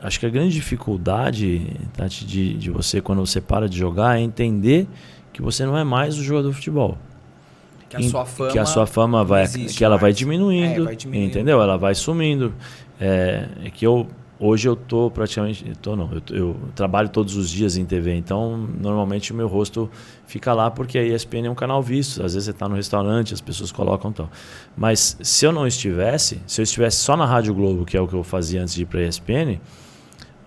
acho que a grande dificuldade, Tati, de você, quando você para de jogar, é entender que você não é mais o jogador de futebol. Que a sua fama vai, que ela vai diminuindo, entendeu? Ela vai sumindo. Hoje eu tô praticamente, eu trabalho todos os dias em TV, então normalmente o meu rosto fica lá porque a ESPN é um canal visto. Às vezes você está no restaurante, as pessoas colocam tal. Mas se eu estivesse só na Rádio Globo, que é o que eu fazia antes de ir para a ESPN,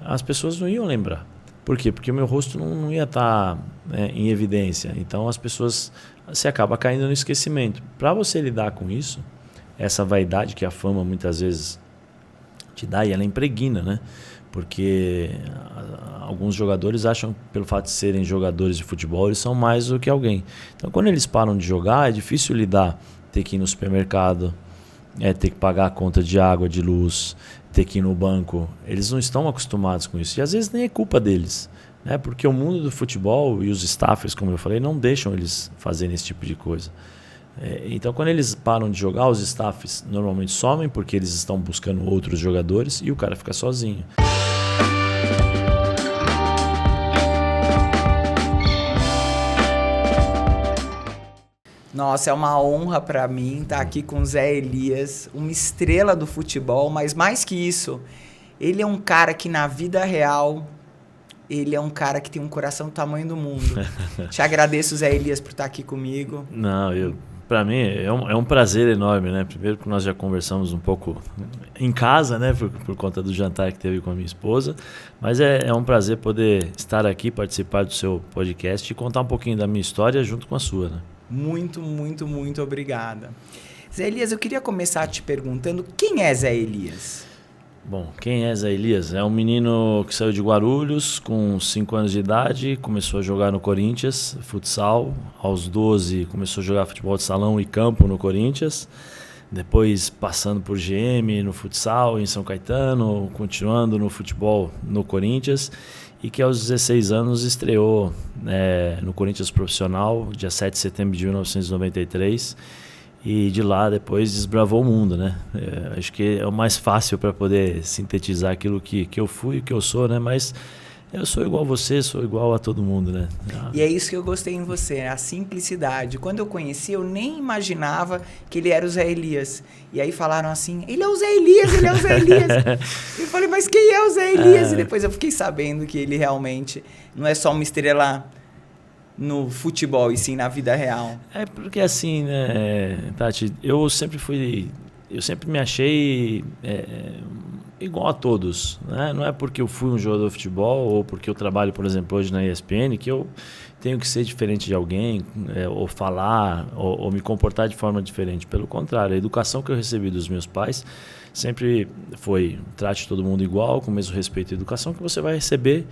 as pessoas não iam lembrar. Por quê? Porque o meu rosto não ia estar em evidência. Então as pessoas, você acaba caindo no esquecimento. Para você lidar com isso, essa vaidade que a fama muitas vezes te dá, e ela impregna, né? Porque alguns jogadores acham que pelo fato de serem jogadores de futebol, eles são mais do que alguém. Então quando eles param de jogar, é difícil lidar, ter que ir no supermercado, ter que pagar a conta de água, de luz, ter que ir no banco. Eles não estão acostumados com isso. E às vezes nem é culpa deles, né? Porque o mundo do futebol e os staffers, como eu falei, não deixam eles fazerem esse tipo de coisa. Então quando eles param de jogar, os staffs normalmente somem porque eles estão buscando outros jogadores e o cara fica sozinho. Nossa, é uma honra para mim estar aqui com o Zé Elias, uma estrela do futebol, mas mais que isso, ele é um cara que na vida real, ele é um cara que tem um coração do tamanho do mundo. Te agradeço, Zé Elias, por estar aqui comigo. Para mim é um prazer enorme, né? Primeiro que nós já conversamos um pouco em casa, né? Por conta do jantar que teve com a minha esposa. Mas é um prazer poder estar aqui, participar do seu podcast e contar um pouquinho da minha história junto com a sua, né? Muito, muito, muito obrigada. Zé Elias, eu queria começar te perguntando quem é Zé Elias? Bom, quem é Zé Elias? É um menino que saiu de Guarulhos com 5 anos de idade, começou a jogar no Corinthians, futsal. Aos 12 começou a jogar futebol de salão e campo no Corinthians. Depois passando por GM no futsal em São Caetano, continuando no futebol no Corinthians. E que aos 16 anos estreou no Corinthians profissional, dia 7 de setembro de 1993. E de lá depois desbravou o mundo, né? Acho que é o mais fácil para poder sintetizar aquilo que eu fui e que eu sou, né? Mas eu sou igual a você, sou igual a todo mundo, né? E é isso que eu gostei em você, a simplicidade. Quando eu conheci, eu nem imaginava que ele era o Zé Elias. E aí falaram assim, ele é o Zé Elias, ele é o Zé Elias. Eu falei, mas quem é o Zé Elias? E depois eu fiquei sabendo que ele realmente não é só uma estrela no futebol e sim na vida real. Porque assim, né, Tati, eu sempre me achei igual a todos, né? Não é porque eu fui um jogador de futebol ou porque eu trabalho, por exemplo, hoje na ESPN que eu tenho que ser diferente de alguém, ou falar, ou me comportar de forma diferente. Pelo contrário, a educação que eu recebi dos meus pais sempre foi: trate todo mundo igual, com o mesmo respeito e educação, que você vai receber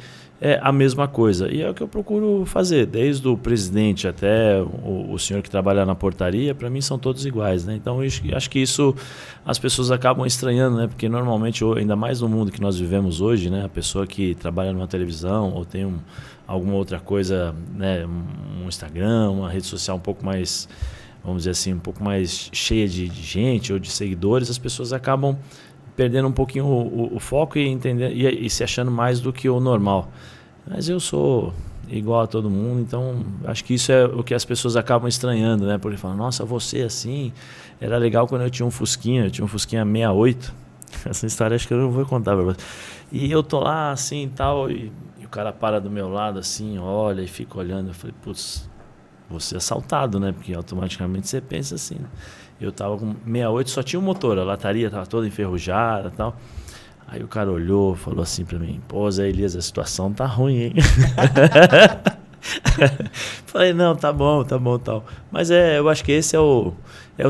a mesma coisa. E é o que eu procuro fazer, desde o presidente até o senhor que trabalha na portaria, para mim são todos iguais, né? Então eu acho que isso as pessoas acabam estranhando, né? Porque normalmente, ainda mais no mundo que nós vivemos hoje, né? A pessoa que trabalha numa televisão ou tem alguma outra coisa, né? Um Instagram, uma rede social um pouco mais, vamos dizer assim, um pouco mais cheia de gente ou de seguidores, as pessoas acabam perdendo um pouquinho o foco e se achando mais do que o normal. Mas eu sou igual a todo mundo, então acho que isso é o que as pessoas acabam estranhando, né? Porque falam, nossa, você assim, era legal quando eu tinha um Fusquinha 68. Essa história acho que eu não vou contar pra você. E eu tô lá assim e tal, e o cara para do meu lado assim, olha e fica olhando. Eu falei, putz, vou ser assaltado, né? Porque automaticamente você pensa assim. Eu tava com 68, só tinha um motor, a lataria tava toda enferrujada e tal. Aí o cara olhou, falou assim pra mim, pô, Zé Elias, a situação tá ruim, hein? Falei, não, tá bom, tal. Mas eu acho que esse é o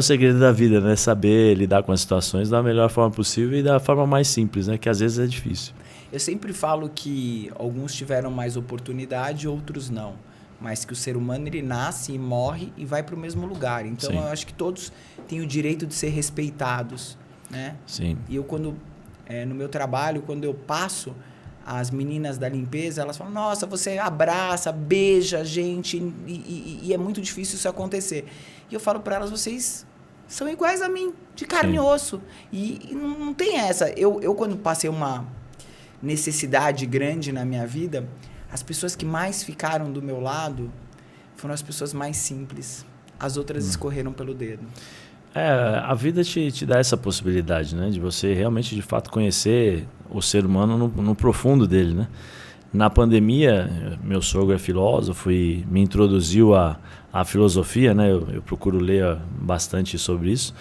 segredo da vida, né? Saber lidar com as situações da melhor forma possível e da forma mais simples, né? Que às vezes é difícil. Eu sempre falo que alguns tiveram mais oportunidade, outros não. Mas que o ser humano, ele nasce e morre e vai para o mesmo lugar. Então, Sim. Eu acho que todos têm o direito de ser respeitados, né? Sim. E eu, no meu trabalho, quando eu passo, as meninas da limpeza, elas falam, nossa, você abraça, beija a gente, e é muito difícil isso acontecer. E eu falo para elas, vocês são iguais a mim, de carne e osso. E não tem essa. Eu, quando passei necessidade grande na minha vida, as pessoas que mais ficaram do meu lado foram as pessoas mais simples. As outras escorreram pelo dedo. A vida te dá essa possibilidade, né? De você realmente, de fato, conhecer o ser humano no profundo dele, né? Na pandemia, meu sogro é filósofo e me introduziu à filosofia, né? Eu procuro ler bastante sobre isso.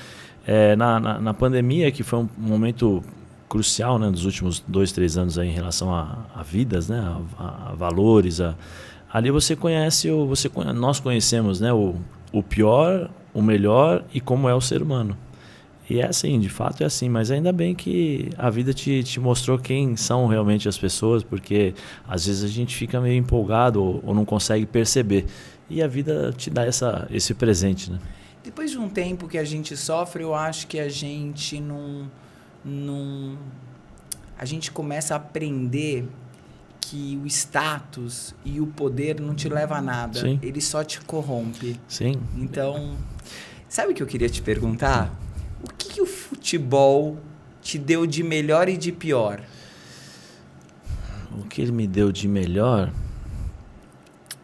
Na pandemia, que foi um momento crucial, né? Dos últimos 2, 3 anos aí, em relação a vidas, né? A valores. Ali você conhece, nós conhecemos, né? O pior, o melhor e como é o ser humano. E é assim, de fato é assim, mas ainda bem que a vida te mostrou quem são realmente as pessoas, porque às vezes a gente fica meio empolgado ou não consegue perceber. E a vida te dá esse presente, né? Depois de um tempo que a gente sofre, eu acho que a gente a gente começa a aprender que o status e o poder não te leva a nada. Sim. Ele só te corrompe. Sim. Então, sabe o que eu queria te perguntar? O que o futebol te deu de melhor e de pior? O que ele me deu de melhor,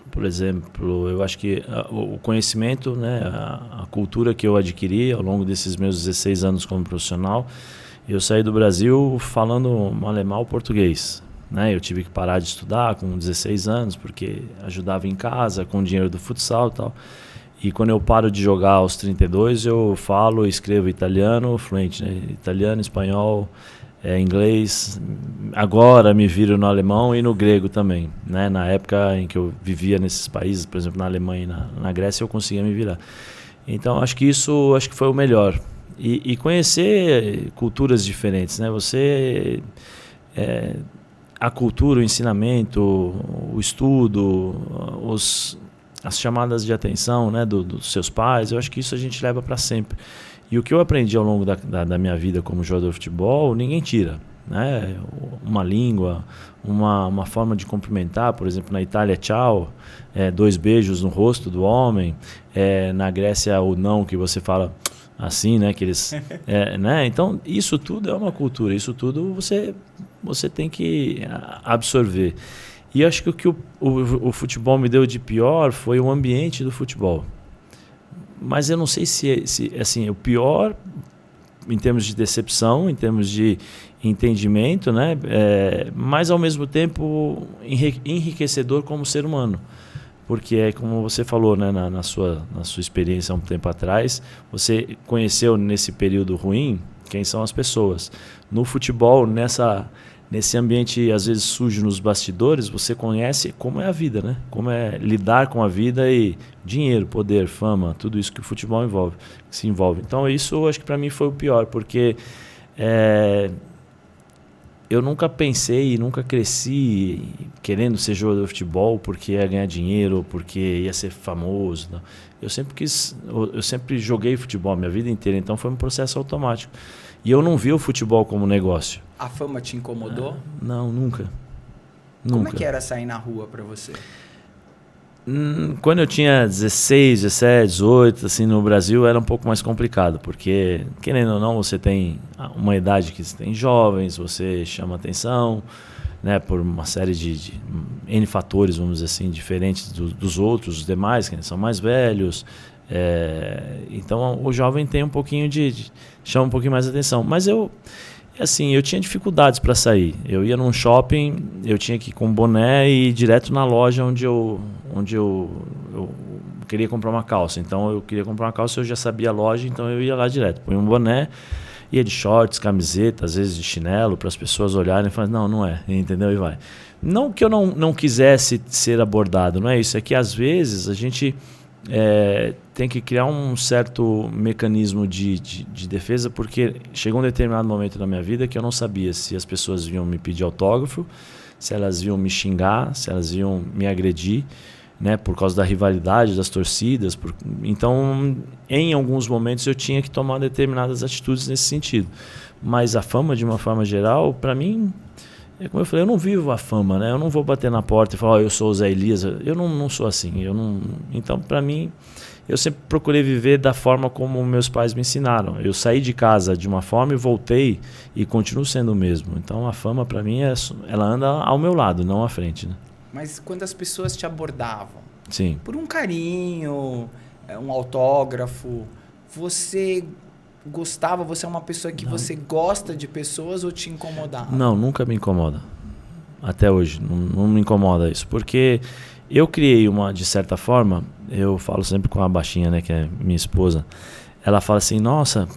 por exemplo, eu acho que o conhecimento, né, a cultura que eu adquiri ao longo desses meus 16 anos como profissional, eu saí do Brasil falando um alemão português. Né? Eu tive que parar de estudar com 16 anos, porque ajudava em casa, com o dinheiro do futsal e tal. E quando eu paro de jogar aos 32, eu falo e escrevo italiano fluente, né? Italiano, espanhol, inglês. Agora me viro no alemão e no grego também. Né? Na época em que eu vivia nesses países, por exemplo, na Alemanha e na Grécia, eu conseguia me virar. Então, acho que foi o melhor. E conhecer culturas diferentes, né? A cultura, o ensinamento, o estudo, as chamadas de atenção, né, dos seus pais, eu acho que isso a gente leva para sempre. E o que eu aprendi ao longo da minha vida como jogador de futebol, ninguém tira. Né? Uma língua, uma forma de cumprimentar, por exemplo, na Itália, tchau, 2 beijos no rosto do homem, na Grécia, o não, que você fala assim, né, que eles, né? Então, isso tudo é uma cultura, isso tudo você tem que absorver. E acho que o que o futebol me deu de pior foi o ambiente do futebol. Mas eu não sei se assim, o pior em termos de decepção, em termos de entendimento, né? Mas ao mesmo tempo enriquecedor como ser humano. Porque é como você falou, né, na sua experiência há um tempo atrás, você conheceu nesse período ruim quem são as pessoas. No futebol, nesse ambiente às vezes sujo nos bastidores, você conhece como é a vida, né? Como é lidar com a vida e dinheiro, poder, fama, tudo isso que o futebol se envolve. Então isso acho que para mim foi o pior, porque eu nunca pensei e nunca cresci querendo ser jogador de futebol porque ia ganhar dinheiro, porque ia ser famoso. Não. Eu sempre joguei futebol a minha vida inteira, então foi um processo automático. E eu não vi o futebol como negócio. A fama te incomodou? Não, nunca. Como é que era sair na rua para você? Quando eu tinha 16, 17, 18, assim, no Brasil era um pouco mais complicado, porque, querendo ou não, você tem uma idade que você tem jovens, você chama atenção, né, por uma série de N fatores, vamos dizer assim, diferentes dos outros, os demais, que são mais velhos. Então, o jovem tem um pouquinho chama um pouquinho mais de atenção. Mas eu tinha dificuldades para sair. Eu ia num shopping, eu tinha que ir com boné e ir direto na loja onde eu queria comprar uma calça. Então, eu queria comprar uma calça, eu já sabia a loja, então eu ia lá direto. Põe um boné, ia de shorts, camiseta, às vezes de chinelo, para as pessoas olharem e falarem, não é, entendeu? E vai. Não que eu não quisesse ser abordado, não é isso. É que, às vezes, a gente tem que criar um certo mecanismo de defesa, porque chegou um determinado momento na minha vida que eu não sabia se as pessoas vinham me pedir autógrafo, se elas iam me xingar, se elas iam me agredir, né, por causa da rivalidade das torcidas. Então, em alguns momentos eu tinha que tomar determinadas atitudes nesse sentido. Mas a fama, de uma forma geral, para mim, como eu falei, eu não vivo a fama, né? Eu não vou bater na porta e falar, eu sou o Zé Elias. Eu não sou assim. Então, para mim, eu sempre procurei viver da forma como meus pais me ensinaram. Eu saí de casa de uma forma e voltei e continuo sendo o mesmo. Então, a fama, para mim, ela anda ao meu lado, não à frente, né? Mas quando as pessoas te abordavam, sim, por um carinho, um autógrafo, você gostava? Você é uma pessoa que você gosta de pessoas ou te incomodava? Não, nunca me incomoda. Até hoje, não me incomoda isso. Porque eu criei de certa forma, eu falo sempre com a baixinha, né, que é minha esposa, ela fala assim, nossa,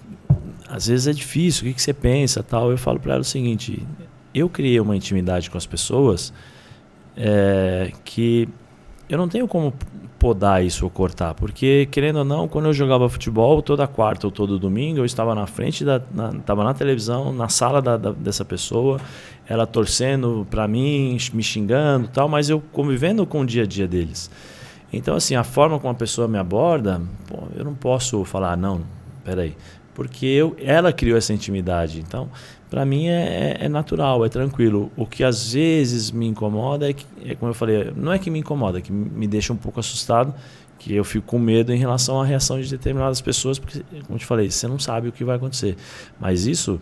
às vezes é difícil, o que você pensa, tal. Eu falo para ela o seguinte, eu criei uma intimidade com as pessoas que eu não tenho como podar isso ou cortar, porque querendo ou não, quando eu jogava futebol, toda quarta ou todo domingo eu estava na frente, estava na televisão, na sala dessa pessoa, ela torcendo para mim, me xingando e tal, mas eu convivendo com o dia a dia deles. Então assim, a forma como a pessoa me aborda, eu não posso falar, não, peraí, porque ela criou essa intimidade, então para mim é natural, é tranquilo. O que às vezes me incomoda como eu falei, não é que me incomoda, é que me deixa um pouco assustado, que eu fico com medo em relação à reação de determinadas pessoas, porque, como eu te falei, você não sabe o que vai acontecer. Mas isso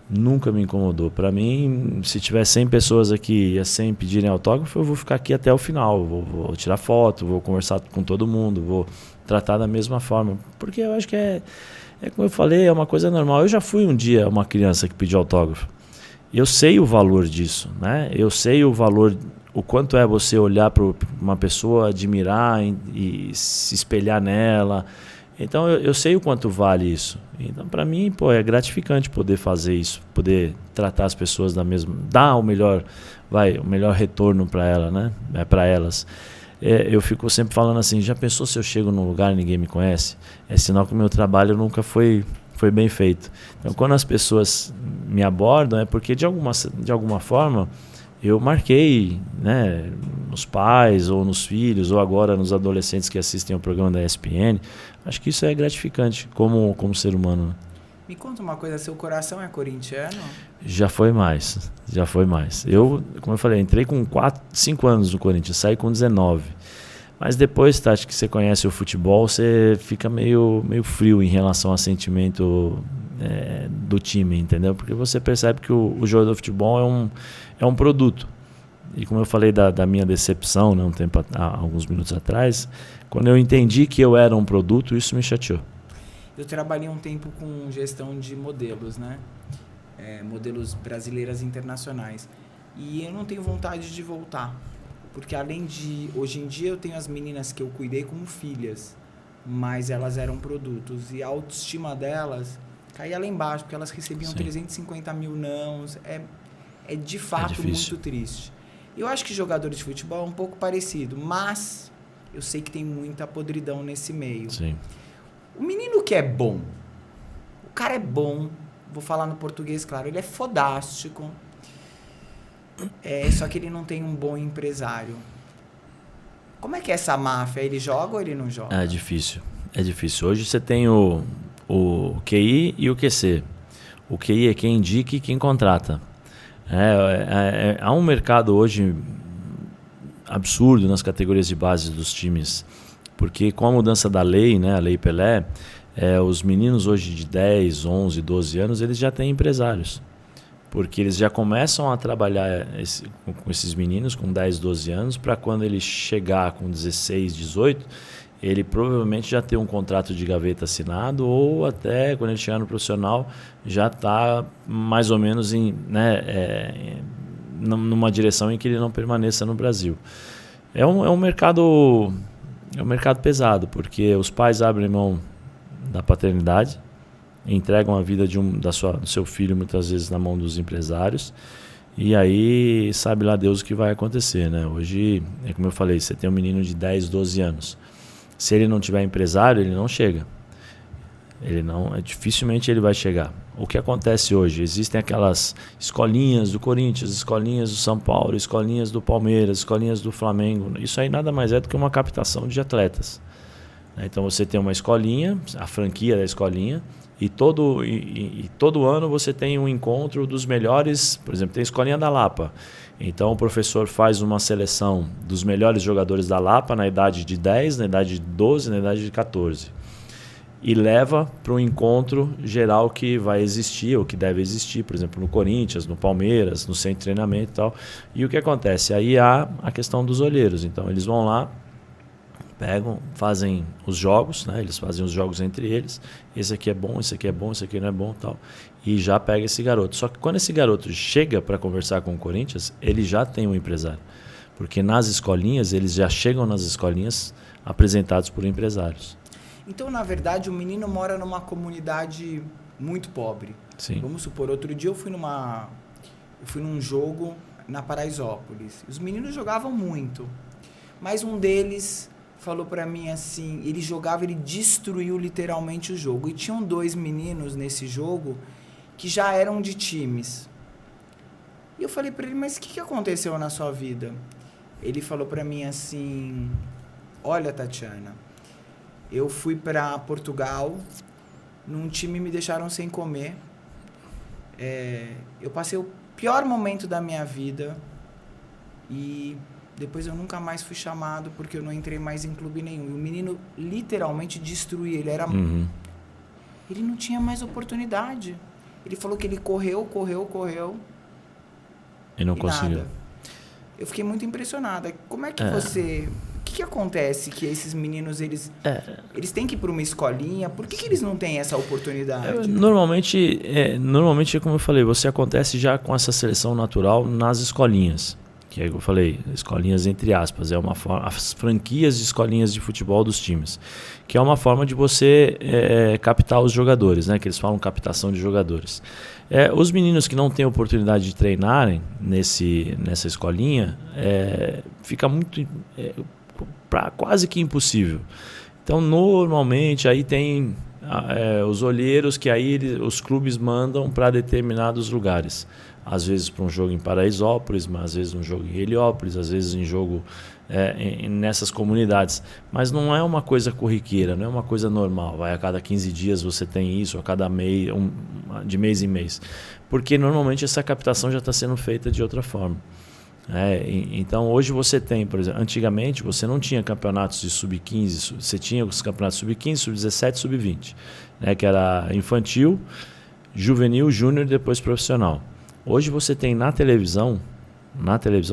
nunca me incomodou. Para mim, se tiver 100 pessoas aqui e 100 pedirem autógrafo, eu vou ficar aqui até o final, vou tirar foto, vou conversar com todo mundo, vou tratar da mesma forma, porque eu acho que como eu falei, é uma coisa normal. Eu já fui um dia uma criança que pediu autógrafo. Eu sei o valor disso, né? Eu sei o valor, o quanto é você olhar para uma pessoa, admirar e se espelhar nela. Então eu sei o quanto vale isso. Então para mim, é gratificante poder fazer isso, poder tratar as pessoas da mesma, dar o melhor retorno para ela, né? Para elas. Eu fico sempre falando assim, já pensou se eu chego num lugar e ninguém me conhece? É sinal que o meu trabalho nunca foi bem feito. Então, quando as pessoas me abordam, é porque de alguma forma eu marquei, né, nos pais ou nos filhos, ou agora nos adolescentes que assistem ao programa da ESPN. Acho que isso é gratificante como ser humano. Me conta uma coisa, seu coração é corintiano? Já foi mais. Eu, como eu falei, entrei com 5 anos no Corinthians, saí com 19. Mas depois, Tati, que você conhece o futebol, você fica meio frio em relação ao sentimento do time, entendeu? Porque você percebe que o jogador de futebol é um produto. E como eu falei da minha decepção, né, alguns minutos atrás, quando eu entendi que eu era um produto, isso me chateou. Eu trabalhei um tempo com gestão de modelos, né? Modelos brasileiras e internacionais. E eu não tenho vontade de voltar. Porque hoje em dia eu tenho as meninas que eu cuidei como filhas, mas elas eram produtos. E a autoestima delas caía lá embaixo, porque elas recebiam 350 mil nãos. É de fato muito triste. Eu acho que jogadores de futebol é um pouco parecido, mas eu sei que tem muita podridão nesse meio. Sim. O menino que é bom, o cara é bom, vou falar no português, claro, ele é fodástico, só que ele não tem um bom empresário. Como é que é essa máfia? Ele joga ou ele não joga? É difícil. Hoje você tem o QI e o QC. O QI é quem indica e quem contrata. Há um mercado hoje absurdo nas categorias de base dos times. Porque com a mudança da lei, né, a Lei Pelé, os meninos hoje de 10, 11, 12 anos, eles já têm empresários. Porque eles já começam a trabalhar com esses meninos com 10, 12 anos, para quando ele chegar com 16, 18, ele provavelmente já tem um contrato de gaveta assinado, ou até quando ele chegar no profissional, já está mais ou menos numa direção em que ele não permaneça no Brasil. É um mercado pesado, porque os pais abrem mão da paternidade, entregam a vida do seu filho muitas vezes na mão dos empresários, e aí sabe lá Deus o que vai acontecer, né? Hoje, como eu falei, você tem um menino de 10, 12 anos. Se ele não tiver empresário, ele não chega. Dificilmente ele vai chegar. O que acontece hoje? Existem aquelas escolinhas do Corinthians, escolinhas do São Paulo, escolinhas do Palmeiras, escolinhas do Flamengo. Isso aí nada mais é do que uma captação de atletas. Então você tem uma escolinha, a franquia da escolinha, e todo ano você tem um encontro dos melhores. Por exemplo, tem a escolinha da Lapa. Então o professor faz uma seleção dos melhores jogadores da Lapa na idade de 10, na idade de 12, na idade de 14. E leva para um encontro geral que vai existir, ou que deve existir, por exemplo, no Corinthians, no Palmeiras, no centro de treinamento e tal. E o que acontece? Aí há a questão dos olheiros. Então eles vão lá, pegam, fazem os jogos, né? Eles fazem os jogos entre eles. Esse aqui é bom, esse aqui é bom, esse aqui não é bom, tal. E já pega esse garoto. Só que quando esse garoto chega para conversar com o Corinthians, ele já tem um empresário. Porque nas escolinhas, eles já chegam nas escolinhas apresentados por empresários. Então, na verdade, o menino mora numa comunidade muito pobre. Sim. Vamos supor, outro dia eu fui num jogo na Paraisópolis. Os meninos jogavam muito. Mas um deles falou pra mim assim, ele destruiu literalmente o jogo. E tinham 2 meninos nesse jogo que já eram de times. E eu falei pra ele, mas o que aconteceu na sua vida? Ele falou pra mim assim, olha, Tatiana, eu fui pra Portugal, num time me deixaram sem comer. Eu passei o pior momento da minha vida e depois eu nunca mais fui chamado porque eu não entrei mais em clube nenhum. E o menino literalmente destruía. Ele era... Ele não tinha mais oportunidade. Ele falou que ele correu. E não conseguiu. Nada. Eu fiquei muito impressionada. Como é que você... O que acontece que esses meninos, eles têm que ir para uma escolinha? Por que eles não têm essa oportunidade? Normalmente, como eu falei, você acontece já com essa seleção natural nas escolinhas. Que é, eu falei, escolinhas entre aspas, é uma forma, as franquias de escolinhas de futebol dos times, que é uma forma de você captar os jogadores, né? Que eles falam captação de jogadores. Os meninos que não têm oportunidade de treinarem nessa escolinha, fica muito quase que impossível. Então, normalmente, aí tem os olheiros que aí os clubes mandam para determinados lugares. Às vezes para um jogo em Paraisópolis, mas às vezes um jogo em Heliópolis, às vezes em jogo nessas comunidades. Mas não é uma coisa corriqueira, não é uma coisa normal. A cada 15 dias você tem isso, a cada mês, de mês em mês. Porque normalmente essa captação já está sendo feita de outra forma. Então hoje você tem, por exemplo, antigamente você não tinha campeonatos de sub-15, você tinha os campeonatos sub-15, sub-17, sub-20, que era infantil, juvenil, júnior e depois profissional. Hoje você tem na televisão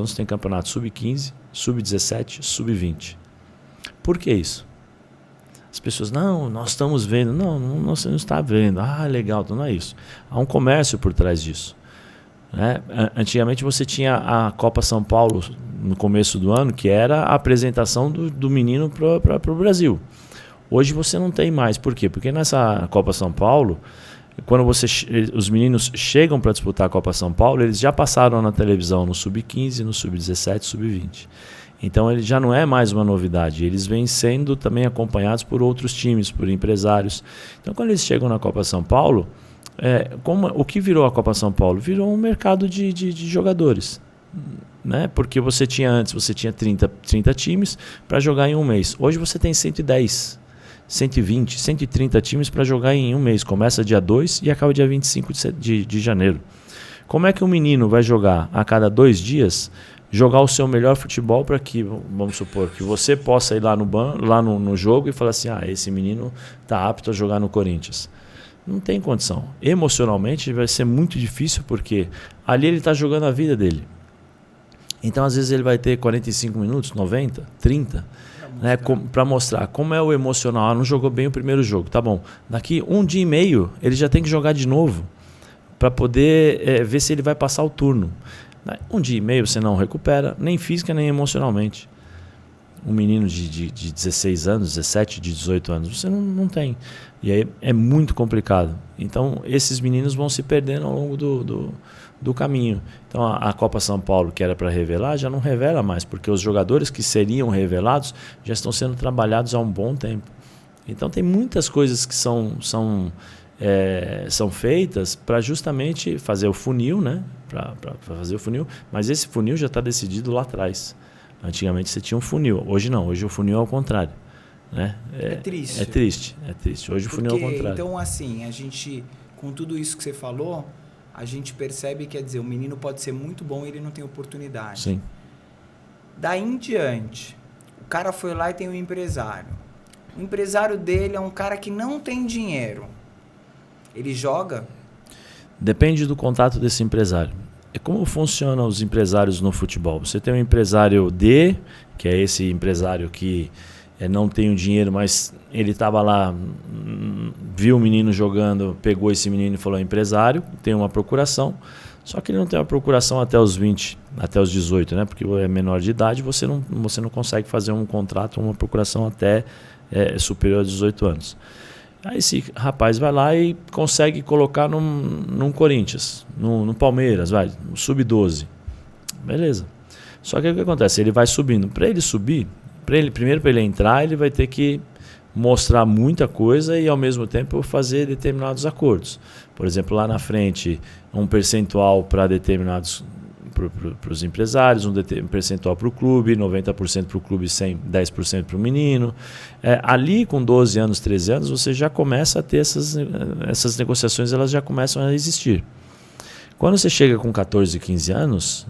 você tem campeonato sub-15, sub-17, sub-20. Por que isso? As pessoas, não, nós estamos vendo. Não, você não está vendo. Ah, legal, então não é isso. Há um comércio por trás disso. Antigamente você tinha a Copa São Paulo no começo do ano, que era a apresentação do menino para o Brasil. Hoje você não tem mais. Por quê? Porque nessa Copa São Paulo, quando os meninos chegam para disputar a Copa São Paulo, eles já passaram na televisão no sub-15, no sub-17, sub-20. Então ele já não é mais uma novidade, eles vêm sendo também acompanhados por outros times, por empresários. Então quando eles chegam na Copa São Paulo, o que virou a Copa São Paulo? Virou um mercado de jogadores. Porque você tinha 30 times para jogar em um mês. Hoje você tem 110, 120, 130 times para jogar em um mês. Começa dia 2 e acaba dia 25 de janeiro. Como é que um menino vai jogar a cada 2 dias, jogar o seu melhor futebol para que, vamos supor, que você possa ir lá no jogo e falar assim, esse menino está apto a jogar no Corinthians? Não tem condição. Emocionalmente vai ser muito difícil porque ali ele está jogando a vida dele. Então às vezes ele vai ter 45 minutos, 90, 30... para mostrar como é o emocional. Não jogou bem o primeiro jogo, tá bom. Daqui 1 dia e meio ele já tem que jogar de novo para poder ver se ele vai passar o turno. 1 dia e meio você não recupera, nem física nem emocionalmente. Um menino de 16 anos, 17, de 18 anos, você não tem. E aí é muito complicado. Então esses meninos vão se perdendo ao longo do caminho. Então a Copa São Paulo, que era para revelar, já não revela mais, porque os jogadores que seriam revelados já estão sendo trabalhados há um bom tempo. Então tem muitas coisas que são feitas para justamente fazer o funil, para fazer o funil, mas esse funil já está decidido lá atrás. Antigamente você tinha um funil, hoje não, hoje o funil é ao contrário. né? É triste. É triste. Hoje o funil é o contrário. Então, assim, a gente, com tudo isso que você falou, a gente percebe, quer dizer, o menino pode ser muito bom e ele não tem oportunidade. Sim. Daí em diante, o cara foi lá e tem um empresário. O empresário dele é um cara que não tem dinheiro. Ele joga? Depende do contato desse empresário. É como funcionam os empresários no futebol. Você tem um empresário D, que é esse empresário que não tem o dinheiro, mas ele estava lá, viu o menino jogando, pegou esse menino e falou: empresário, tem uma procuração. Só que ele não tem uma procuração até os 20, até os 18, né? Porque é menor de idade, você não consegue fazer um contrato, uma procuração até superior a 18 anos. Aí esse rapaz vai lá e consegue colocar num Corinthians, no Palmeiras, no Sub-12. Beleza. Só que o que acontece? Ele vai subindo. Para ele subir, primeiro para ele entrar, ele vai ter que mostrar muita coisa e ao mesmo tempo fazer determinados acordos. Por exemplo, lá na frente, um percentual para determinados para os empresários, um percentual para o clube, 90% para o clube, 10% para o menino. Ali com 12 anos, 13 anos, você já começa a ter essas negociações, elas já começam a existir. Quando você chega com 14, 15 anos,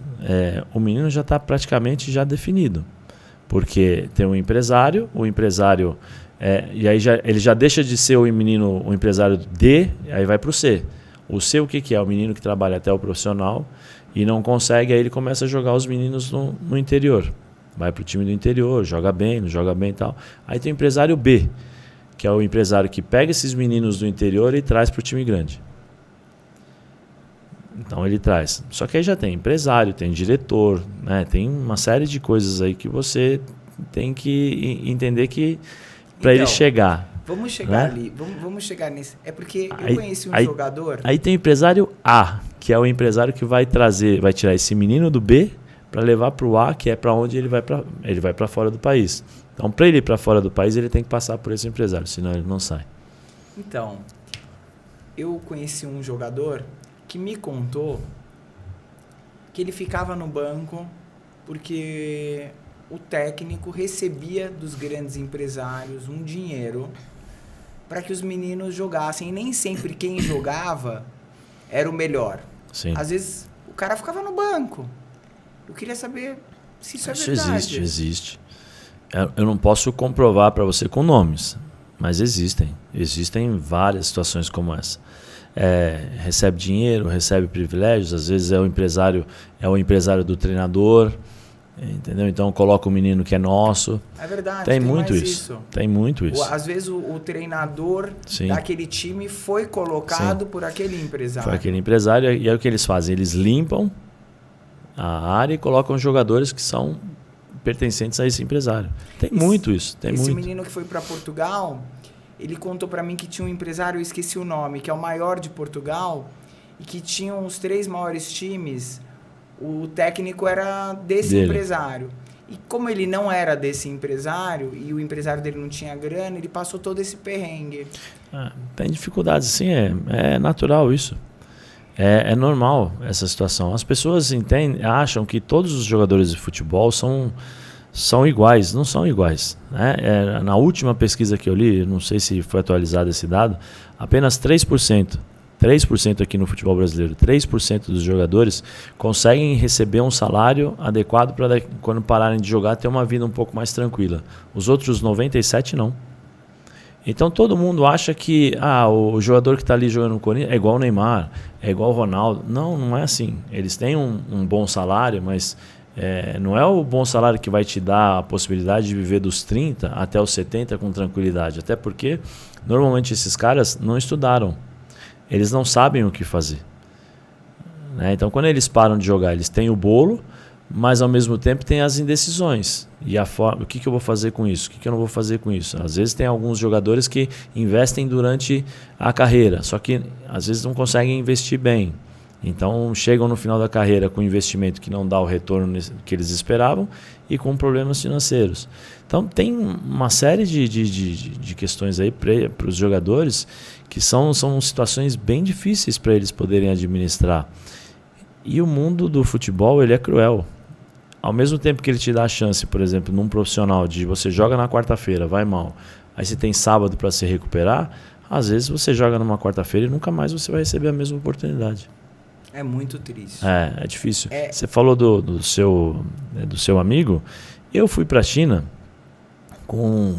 o menino já está praticamente já definido. Porque tem um empresário, o empresário... e aí ele já deixa de ser o empresário D, aí vai para o C. O C o que é? O menino que trabalha até o profissional e não consegue, aí ele começa a jogar os meninos no interior. Vai para o time do interior, joga bem, não joga bem e tal. Aí tem o empresário B, que é o empresário que pega esses meninos do interior e traz para o time grande. Então ele traz. Só que aí já tem empresário, tem diretor, né? Tem uma série de coisas aí que você tem que entender que para ele chegar. Vamos chegar ali, vamos chegar nesse. É porque eu conheci um jogador. Aí tem o empresário A, que é o empresário que vai tirar esse menino do B para levar para o A, que é para onde ele vai para fora do país. Então, para ele ir para fora do país, ele tem que passar por esse empresário, senão ele não sai. Então, eu conheci um jogador que me contou que ele ficava no banco porque o técnico recebia dos grandes empresários um dinheiro para que os meninos jogassem. E nem sempre quem jogava era o melhor. Sim. Às vezes o cara ficava no banco. Eu queria saber se isso é verdade. Existe. Eu não posso comprovar para você com nomes, mas existem. Existem várias situações como essa. Recebe dinheiro, recebe privilégios, às vezes é o empresário do treinador, entendeu? Então coloca o menino que é nosso. É verdade. Tem muito isso. Tem muito isso. Às vezes o treinador daquele time foi colocado por aquele empresário. Foi aquele empresário, e aí o que eles fazem? Eles limpam a área e colocam jogadores que são pertencentes a esse empresário. Tem muito isso. Esse menino que foi para Portugal, ele contou para mim que tinha um empresário, eu esqueci o nome, que é o maior de Portugal, e que tinha os 3 maiores times. O técnico era desse empresário. E como ele não era desse empresário, e o empresário dele não tinha grana, ele passou todo esse perrengue. Tem dificuldades, sim, é natural isso. É normal essa situação. As pessoas acham que todos os jogadores de futebol são iguais. Não são iguais, né? Na última pesquisa que eu li, não sei se foi atualizado esse dado, apenas 3% aqui no futebol brasileiro, 3% dos jogadores conseguem receber um salário adequado para quando pararem de jogar ter uma vida um pouco mais tranquila. Os outros 97% não. Então todo mundo acha que o jogador que está ali jogando no Corinthians é igual o Neymar, é igual o Ronaldo. Não é assim. Eles têm um bom salário, mas não é o bom salário que vai te dar a possibilidade de viver dos 30 até os 70 com tranquilidade. Até porque normalmente esses caras não estudaram. Eles não sabem o que fazer. Né? Então quando eles param de jogar, eles têm o bolo, mas ao mesmo tempo tem as indecisões. E o que eu vou fazer com isso? O que eu não vou fazer com isso? Às vezes tem alguns jogadores que investem durante a carreira, só que às vezes não conseguem investir bem. Então chegam no final da carreira com um investimento que não dá o retorno que eles esperavam e com problemas financeiros. Então tem uma série de questões aí para os jogadores que são situações bem difíceis para eles poderem administrar. E o mundo do futebol ele é cruel. ao mesmo tempo que ele te dá a chance, por exemplo, num profissional, de você joga na quarta-feira, vai mal, aí você tem sábado para se recuperar, às vezes você joga numa quarta-feira e nunca mais você vai receber a mesma oportunidade. É muito triste. É difícil. Você falou do seu amigo. Eu fui para a China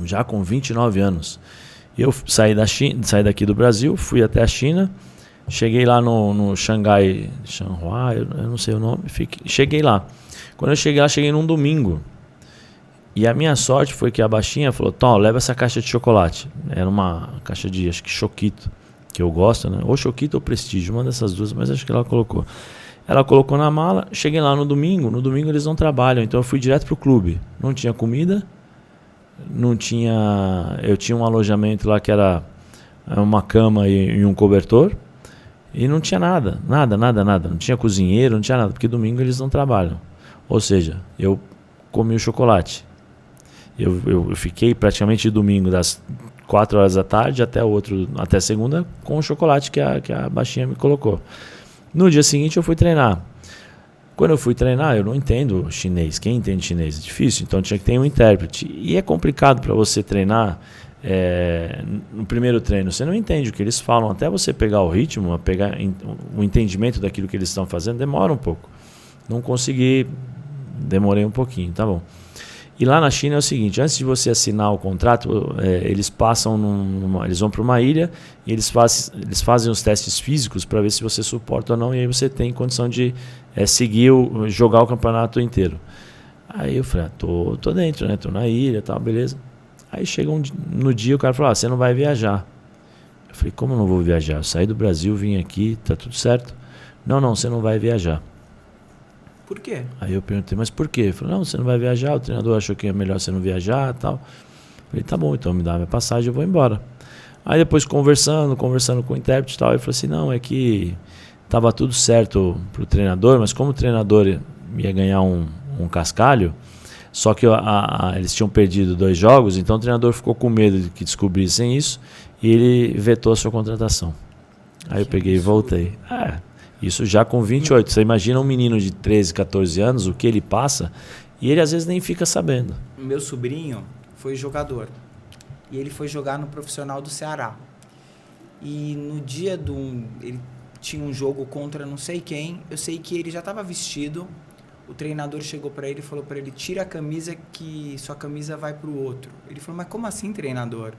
já com 29 anos. Eu saí daqui do Brasil, fui até a China, cheguei lá no Shanghai, eu não sei o nome, cheguei lá. Quando eu cheguei lá, cheguei num domingo. E a minha sorte foi que a baixinha falou, Tom, leva essa caixa de chocolate. Era uma caixa de, acho que Choquito, que eu gosto, né? Ou Choquito ou Prestígio, uma dessas duas, mas acho que ela colocou. Ela colocou na mala, cheguei lá no domingo eles não trabalham, então eu fui direto pro clube. Não tinha comida, eu tinha um alojamento lá que era uma cama e um cobertor, e não tinha nada, não tinha cozinheiro, não tinha nada, porque domingo eles não trabalham. Ou seja, eu comi o chocolate. Eu fiquei praticamente de domingo das 4 horas da tarde até segunda com o chocolate que a baixinha me colocou. No dia seguinte eu fui treinar. Quando eu fui treinar, eu não entendo chinês. Quem entende chinês? É difícil, então tinha que ter um intérprete. E é complicado para você treinar no primeiro treino. Você não entende o que eles falam, até você pegar o ritmo, pegar o entendimento daquilo que eles estão fazendo, demora um pouco. Não consegui, demorei um pouquinho, tá bom. E lá na China é o seguinte, antes de você assinar o contrato, eles eles vão para uma ilha e eles fazem os testes físicos para ver se você suporta ou não, e aí você tem condição de jogar o campeonato inteiro. Aí eu falei, tô dentro, né? Tô na ilha, tal, beleza. Aí chega no dia o cara falou, você não vai viajar. Eu falei, como eu não vou viajar? Eu saí do Brasil, vim aqui, tá tudo certo. Não, você não vai viajar. Por quê? Aí eu perguntei, mas por quê? Ele falou, não, você não vai viajar, o treinador achou que é melhor você não viajar e tal. Eu falei, tá bom, então me dá minha passagem, eu vou embora. Aí depois conversando com o intérprete e tal, ele falou assim, não, é que tava tudo certo pro treinador, mas como o treinador ia ganhar um cascalho, só que eles tinham perdido 2 jogos, então o treinador ficou com medo de que descobrissem isso e ele vetou a sua contratação. Aí eu peguei e voltei. Isso já com 28. Você imagina um menino de 13, 14 anos, o que ele passa, e ele às vezes nem fica sabendo. Meu sobrinho foi jogador. E ele foi jogar no profissional do Ceará. E no dia ele tinha um jogo contra não sei quem. Eu sei que ele já estava vestido. O treinador chegou para ele e falou para ele, tira a camisa que sua camisa vai para o outro. Ele falou, mas como assim, treinador?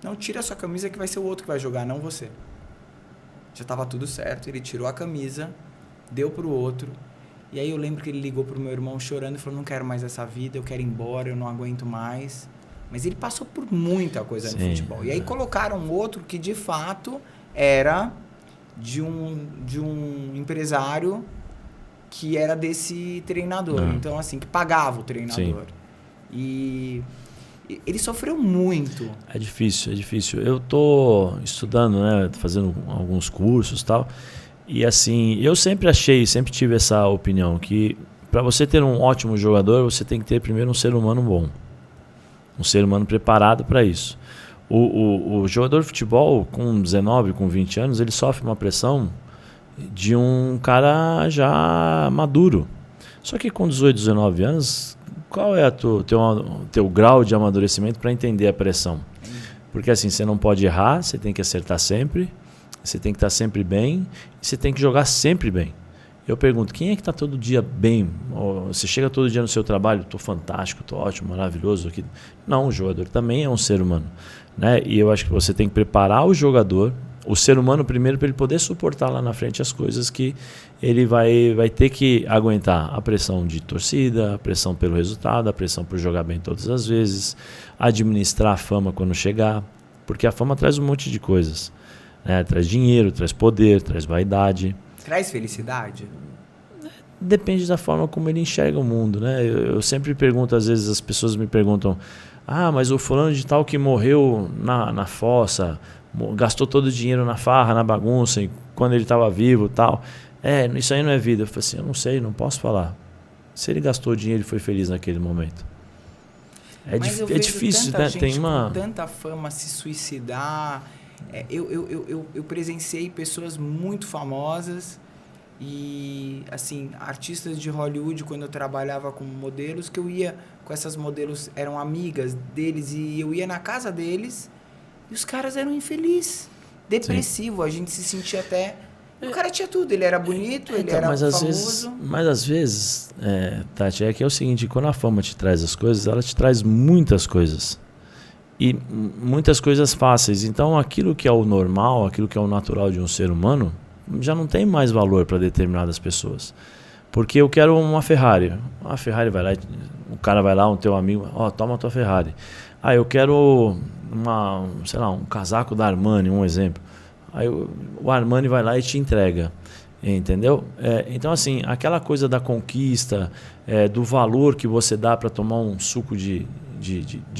Não, tira a sua camisa que vai ser o outro que vai jogar, não você. Já estava tudo certo, ele tirou a camisa, deu pro outro, e aí eu lembro que ele ligou pro meu irmão chorando e falou, não quero mais essa vida, eu quero ir embora, eu não aguento mais. Mas ele passou por muita coisa no futebol. E aí colocaram outro que de fato era de um empresário que era desse treinador, então assim, que pagava o treinador. E ele sofreu muito. É difícil. Eu tô estudando, né, fazendo alguns cursos e tal, e assim, eu sempre tive essa opinião, que para você ter um ótimo jogador, você tem que ter primeiro um ser humano bom, um ser humano preparado para isso. O jogador de futebol, com 19, com 20 anos, ele sofre uma pressão de um cara já maduro. Só que com 18, 19 anos... Qual é teu grau de amadurecimento para entender a pressão? Porque assim, você não pode errar, você tem que acertar sempre, você tem que estar sempre bem, e você tem que jogar sempre bem. Eu pergunto, quem é que está todo dia bem? Você chega todo dia no seu trabalho, estou fantástico, estou ótimo, maravilhoso. Aqui. Não, o jogador também é um ser humano. Né? E eu acho que você tem que preparar o jogador, o ser humano primeiro, para ele poder suportar lá na frente as coisas que ele vai ter que aguentar. A pressão de torcida, a pressão pelo resultado, a pressão por jogar bem todas as vezes, administrar a fama quando chegar, porque a fama traz um monte de coisas. Né? Traz dinheiro, traz poder, traz vaidade. Traz felicidade? Depende da forma como ele enxerga o mundo. Né? Eu sempre pergunto, às vezes as pessoas me perguntam, mas o fulano de tal que morreu na fossa, gastou todo o dinheiro na farra, na bagunça, e quando ele estava vivo e tal. Isso aí não é vida. Eu falei assim, eu não sei, não posso falar. Se ele gastou dinheiro e foi feliz naquele momento. É difícil, né? Tem com tanta fama se suicidar. Eu presenciei pessoas muito famosas E, assim, artistas de Hollywood, quando eu trabalhava com modelos, que eu ia com essas modelos, eram amigas deles, e eu ia na casa deles, e os caras eram infelizes, depressivo, a gente se sentia até... O cara tinha tudo, ele era bonito, ele era famoso. Mas às vezes, Tati, é que é o seguinte, quando a fama te traz as coisas, ela te traz muitas coisas. E muitas coisas fáceis. Então, aquilo que é o normal, aquilo que é o natural de um ser humano, já não tem mais valor para determinadas pessoas. Porque eu quero uma Ferrari. A Ferrari vai lá, o cara vai lá, um teu amigo, toma a tua Ferrari. Eu quero um casaco da Armani, um exemplo. Aí o Armani vai lá e te entrega, entendeu? Então, assim, aquela coisa da conquista, do valor que você dá para tomar um suco de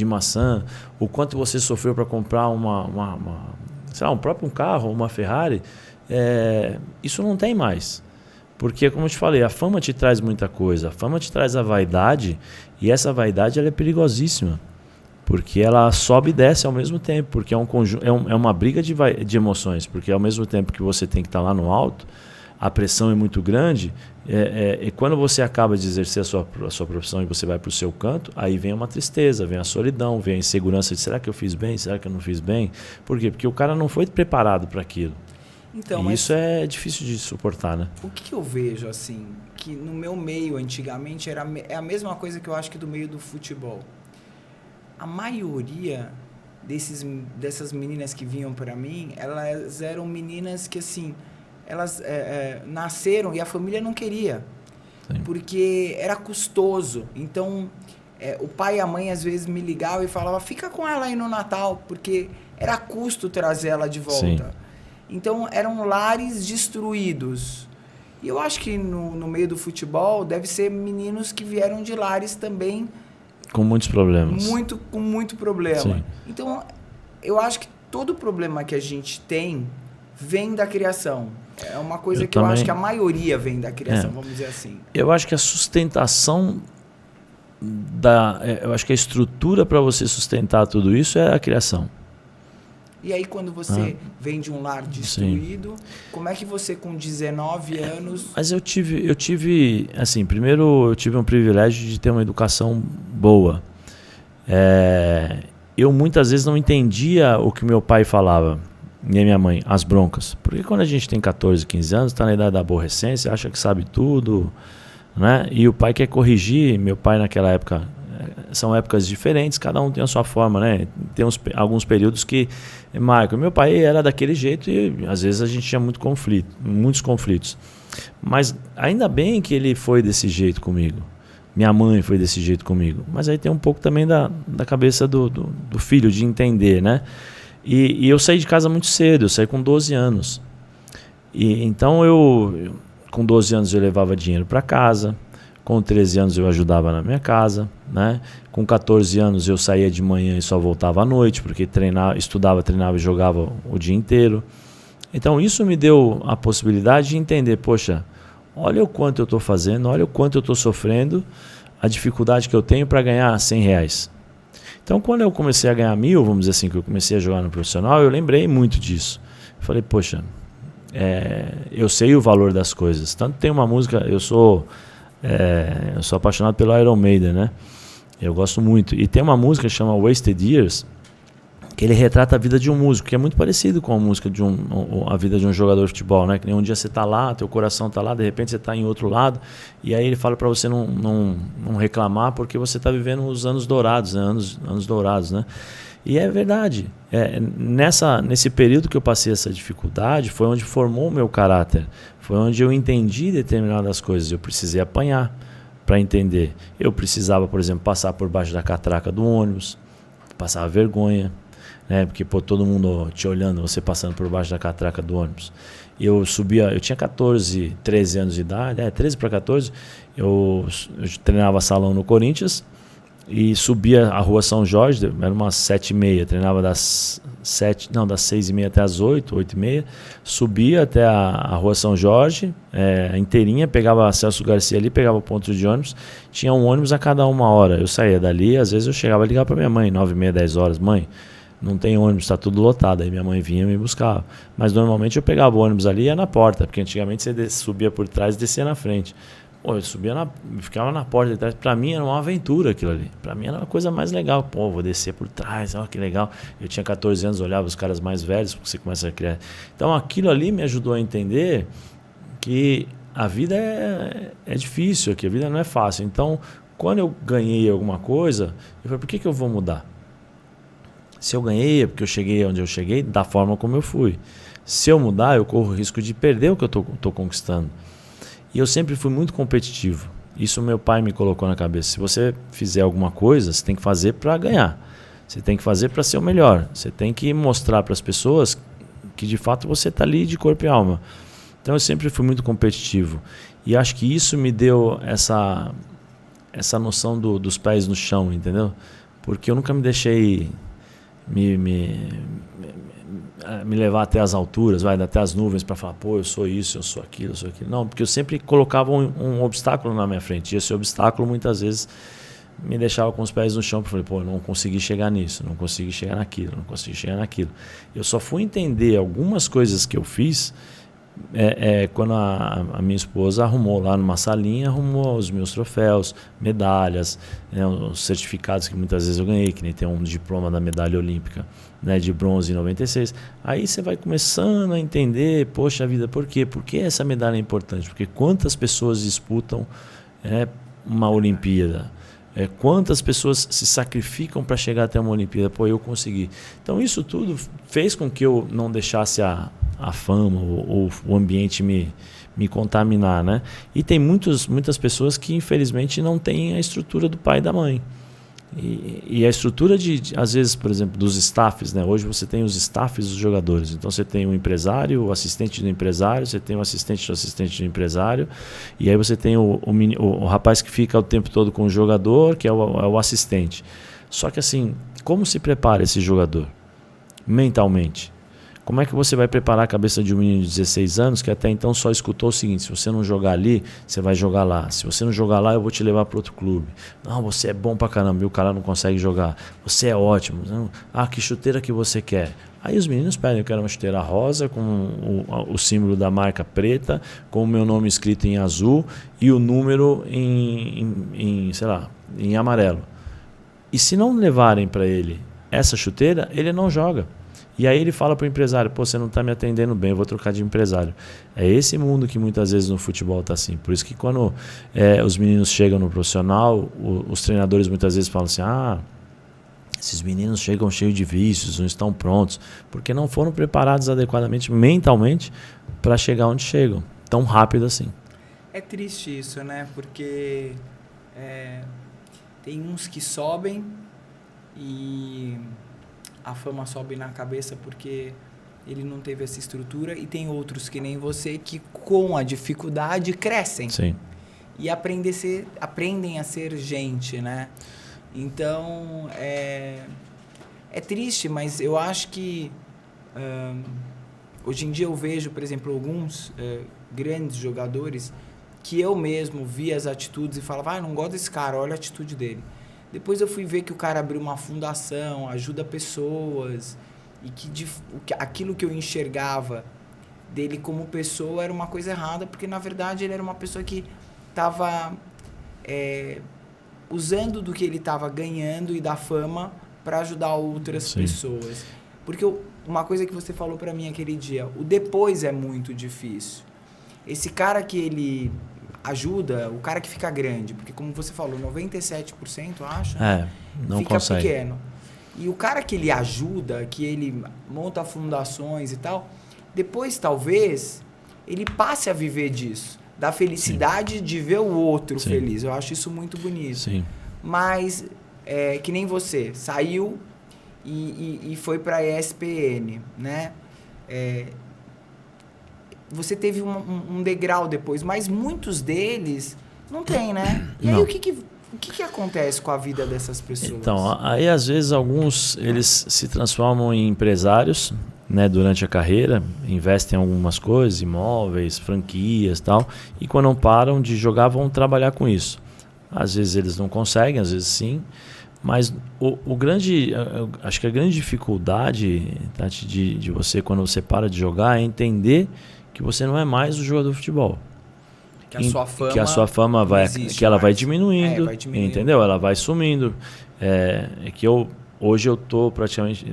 maçã, o quanto você sofreu para comprar um próprio carro, uma Ferrari, isso não tem mais. Porque, como eu te falei, a fama te traz muita coisa, a fama te traz a vaidade, e essa vaidade ela é perigosíssima. Porque ela sobe e desce ao mesmo tempo, porque é uma briga de emoções, porque ao mesmo tempo que você tem que estar lá no alto, a pressão é muito grande, e quando você acaba de exercer a sua profissão e você vai para o seu canto, aí vem uma tristeza, vem a solidão, vem a insegurança de será que eu fiz bem, será que eu não fiz bem? Por quê? Porque o cara não foi preparado para aquilo. Então, e isso é difícil de suportar, né? O que eu vejo, assim, que no meu meio antigamente é a mesma coisa que eu acho que do meio do futebol. A maioria dessas meninas que vinham para mim, elas eram meninas que, assim, elas nasceram e a família não queria. Sim. Porque era custoso. Então, o pai e a mãe às vezes me ligavam e falavam, fica com ela aí no Natal, porque era custo trazer ela de volta. Sim. Então, eram lares destruídos. E eu acho que no meio do futebol deve ser meninos que vieram de lares também com muitos problemas. Com muito problema. Sim. Então, eu acho que todo problema que a gente tem vem da criação. É uma coisa eu acho que a maioria vem da criação, vamos dizer assim. Eu acho que a sustentação eu acho que a estrutura para você sustentar tudo isso é a criação. E aí, quando você vem de um lar destruído, como é que você, com 19 anos... Mas eu tive, assim, primeiro eu tive um privilégio de ter uma educação boa. Eu muitas vezes não entendia o que meu pai falava, e a minha mãe, as broncas. Porque quando a gente tem 14, 15 anos, está na idade da aborrecência, acha que sabe tudo, né? E o pai quer corrigir. Meu pai naquela época... São épocas diferentes, cada um tem a sua forma, né? Tem alguns períodos que marcam. Meu pai era daquele jeito e às vezes a gente tinha muitos conflitos. Mas ainda bem que ele foi desse jeito comigo. Minha mãe foi desse jeito comigo. Mas aí tem um pouco também da cabeça do filho, de entender, né? E eu saí de casa muito cedo, eu saí com 12 anos. Então com 12 anos eu levava dinheiro para casa. Com 13 anos eu ajudava na minha casa, né? Com 14 anos eu saía de manhã e só voltava à noite, porque estudava, treinava e jogava o dia inteiro. Então isso me deu a possibilidade de entender, poxa, olha o quanto eu estou fazendo, olha o quanto eu estou sofrendo, a dificuldade que eu tenho para ganhar R$100. Então quando eu comecei a ganhar 1.000, vamos dizer assim, que eu comecei a jogar no profissional, eu lembrei muito disso. Eu falei, poxa, eu sei o valor das coisas. Tanto tem uma música, eu sou apaixonado pelo Iron Maiden, né? Eu gosto muito. E tem uma música que chama Wasted Years, que ele retrata a vida de um músico, que é muito parecido com a música a vida de um jogador de futebol, né? Que um dia você está lá, teu coração está lá, de repente você está em outro lado, e aí ele fala para você não reclamar, porque você está vivendo os anos dourados, né? Anos dourados, né? E é verdade. Nesse período que eu passei essa dificuldade, foi onde formou o meu caráter. Foi onde eu entendi determinadas coisas. Eu precisei apanhar para entender. Eu precisava, por exemplo, passar por baixo da catraca do ônibus, passava vergonha, né? Porque todo mundo te olhando, você passando por baixo da catraca do ônibus. Eu tinha 14, 13 anos de idade, 13 para 14, eu treinava salão no Corinthians, e subia a rua São Jorge, era umas 7h30, treinava das 6h30 até as 8h30, subia até a rua São Jorge, inteirinha, pegava Celso Garcia ali, pegava o ponto de ônibus, tinha um ônibus a cada 1 hora, eu saía dali, às vezes eu chegava a ligar para minha mãe, 9h30, 10 horas, mãe, não tem ônibus, está tudo lotado. Aí minha mãe vinha e me buscava. Mas normalmente eu pegava o ônibus ali e ia na porta, porque antigamente você subia por trás e descia na frente. Pô, eu ficava na porta de trás. Para mim era uma aventura aquilo ali. Para mim era uma coisa mais legal. Pô, vou descer por trás, ó, que legal. Eu tinha 14 anos, olhava os caras mais velhos, porque você começa a criar. Então aquilo ali me ajudou a entender que a vida é difícil, que a vida não é fácil. Então, quando eu ganhei alguma coisa, eu falei, por que eu vou mudar? Se eu ganhei é porque eu cheguei onde eu cheguei, da forma como eu fui. Se eu mudar, eu corro o risco de perder o que eu estou conquistando. E eu sempre fui muito competitivo. Isso meu pai me colocou na cabeça. Se você fizer alguma coisa, você tem que fazer para ganhar. Você tem que fazer para ser o melhor. Você tem que mostrar para as pessoas que de fato você está ali de corpo e alma. Então eu sempre fui muito competitivo. E acho que isso me deu essa noção dos pés no chão, entendeu? Porque eu nunca me deixei me levar até as alturas, até as nuvens para falar, pô, eu sou isso, eu sou aquilo, eu sou aquilo. Não, porque eu sempre colocava um obstáculo na minha frente. E esse obstáculo muitas vezes me deixava com os pés no chão, porque eu falei, pô, eu não consegui chegar nisso, não consegui chegar naquilo, não consegui chegar naquilo. Eu só fui entender algumas coisas que eu fiz quando a minha esposa arrumou lá numa salinha, arrumou os meus troféus, medalhas, né, os certificados que muitas vezes eu ganhei, que nem tem um diploma da medalha olímpica, né, de bronze em 96. Aí você vai começando a entender, poxa vida, por quê? Por que essa medalha é importante? Porque quantas pessoas disputam uma Olimpíada? Quantas pessoas se sacrificam para chegar até uma Olimpíada? Pô, eu consegui. Então isso tudo fez com que eu não deixasse a fama ou o ambiente me contaminar, né? E tem muitas pessoas que infelizmente não têm a estrutura do pai e da mãe. E a estrutura às vezes, por exemplo, dos staffs, né? Hoje você tem os staffs dos jogadores. Então você tem o empresário, o assistente do empresário, você tem o assistente do empresário, e aí você tem o rapaz que fica o tempo todo com o jogador, que é o assistente. Só que assim, como se prepara esse jogador mentalmente? Como é que você vai preparar a cabeça de um menino de 16 anos que até então só escutou o seguinte: se você não jogar ali, você vai jogar lá. Se você não jogar lá, eu vou te levar para outro clube. Não, você é bom pra caramba e o cara não consegue jogar. Você é ótimo. Não, que chuteira que você quer? Aí os meninos pedem, eu quero uma chuteira rosa com o símbolo da marca preta, com o meu nome escrito em azul e o número em amarelo. E se não levarem para ele essa chuteira, ele não joga. E aí ele fala para o empresário, pô, você não está me atendendo bem, eu vou trocar de empresário. É esse mundo que muitas vezes no futebol está assim. Por isso que quando os meninos chegam no profissional, os treinadores muitas vezes falam assim, esses meninos chegam cheios de vícios, não estão prontos, porque não foram preparados adequadamente, mentalmente, para chegar onde chegam, tão rápido assim. É triste isso, né? Porque tem uns que sobem e a fama sobe na cabeça porque ele não teve essa estrutura, e tem outros que nem você que com a dificuldade crescem. Sim. E aprendem a ser gente, né? Então é triste, mas eu acho que hoje em dia eu vejo, por exemplo, alguns grandes jogadores que eu mesmo vi as atitudes e falava, não gosto desse cara, olha a atitude dele. Depois eu fui ver que o cara abriu uma fundação, ajuda pessoas, e que aquilo que eu enxergava dele como pessoa era uma coisa errada, porque na verdade ele era uma pessoa que estava usando do que ele estava ganhando e da fama para ajudar outras Sim. pessoas. Porque uma coisa que você falou para mim aquele dia, o depois é muito difícil. Esse cara que ele ajuda, o cara que fica grande, porque como você falou, 97%, acho, não fica consegue. pequeno. E o cara que ele ajuda, que ele monta fundações e tal, depois talvez ele passe a viver disso, da felicidade de ver o outro feliz. Eu acho isso muito bonito. Sim. Mas, que nem você, saiu e foi para a ESPN, né? Você teve um degrau depois, mas muitos deles não tem, né? E aí o que acontece com a vida dessas pessoas? Então, aí às vezes alguns eles se transformam em empresários, né, durante a carreira, investem em algumas coisas, imóveis, franquias e tal, e quando não param de jogar vão trabalhar com isso. Às vezes eles não conseguem, às vezes sim, Mas acho que a grande dificuldade, Tati, de você, quando você para de jogar, é entender que você não é mais o jogador de futebol. Que a sua fama vai, que ela vai diminuindo, entendeu? Ela vai sumindo. Hoje eu tô praticamente,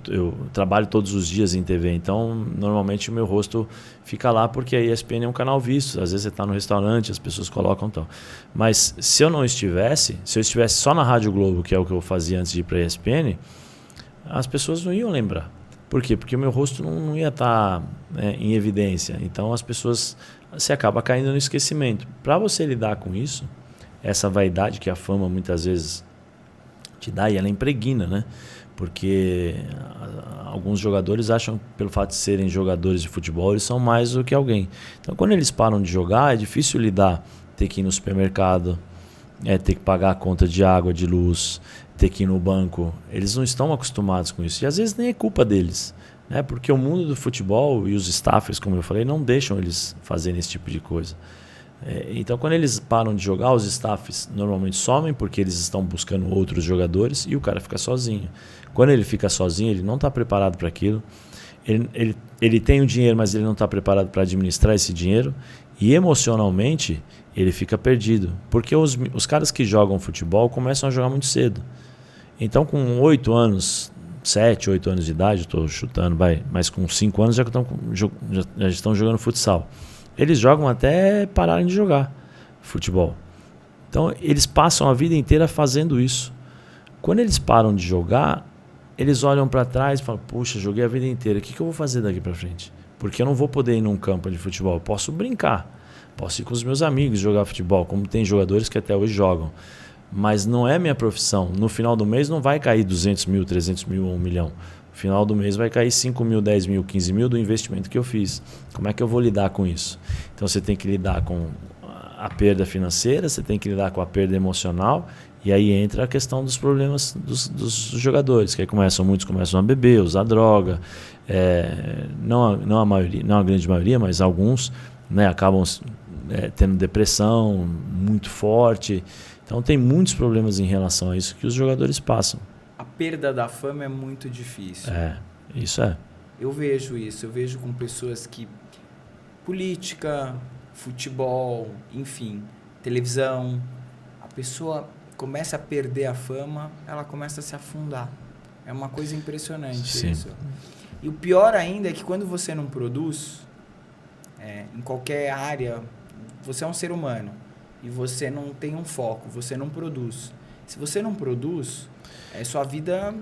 eu trabalho todos os dias em TV, então normalmente o meu rosto fica lá porque a ESPN é um canal visto. Às vezes você está no restaurante, as pessoas colocam tal. Mas se eu estivesse só na Rádio Globo, que é o que eu fazia antes de ir para a ESPN, as pessoas não iam lembrar. Por quê? Porque o meu rosto não ia estar em evidência. Então você acaba caindo no esquecimento. Para você lidar com isso, essa vaidade que a fama muitas vezes te dá, e ela impregna, né? Porque alguns jogadores acham que pelo fato de serem jogadores de futebol, eles são mais do que alguém. Então, quando eles param de jogar, é difícil lidar, ter que ir no supermercado, ter que pagar a conta de água, de luz, ter que ir no banco. Eles não estão acostumados com isso. E às vezes nem é culpa deles, né? Porque o mundo do futebol e os staffers, como eu falei, não deixam eles fazerem esse tipo de coisa. Então, quando eles param de jogar, os staffs normalmente somem porque eles estão buscando outros jogadores e o cara fica sozinho. Quando ele fica sozinho, ele não está preparado para aquilo. Ele tem o dinheiro, mas ele não está preparado para administrar esse dinheiro. E emocionalmente, ele fica perdido. Porque os caras que jogam futebol começam a jogar muito cedo. Então, com 8 anos, 7, 8 anos de idade, estou chutando, mas com 5 anos já estão jogando futsal. Eles jogam até pararem de jogar futebol. Então, eles passam a vida inteira fazendo isso. Quando eles param de jogar, eles olham para trás e falam, puxa, joguei a vida inteira, o que eu vou fazer daqui para frente? Porque eu não vou poder ir num campo de futebol, eu posso brincar, posso ir com os meus amigos jogar futebol, como tem jogadores que até hoje jogam. Mas não é minha profissão. No final do mês não vai cair 200 mil, 300 mil ou 1 milhão. No final do mês vai cair 5 mil, 10 mil, 15 mil do investimento que eu fiz. Como é que eu vou lidar com isso? Então você tem que lidar com a perda financeira, você tem que lidar com a perda emocional, e aí entra a questão dos problemas dos jogadores, que aí muitos começam a beber, usar droga, não a maioria, não a grande maioria, mas alguns, né, acabam tendo depressão muito forte. Então tem muitos problemas em relação a isso que os jogadores passam. A perda da fama é muito difícil. Isso é. Eu vejo isso, eu vejo com pessoas que... política, futebol, enfim, televisão. A pessoa começa a perder a fama, ela começa a se afundar. É uma coisa impressionante. Sim. Isso. E o pior ainda é que quando você não produz, em qualquer área, você é um ser humano e você não tem um foco, você não produz. Se você não produz, sua vida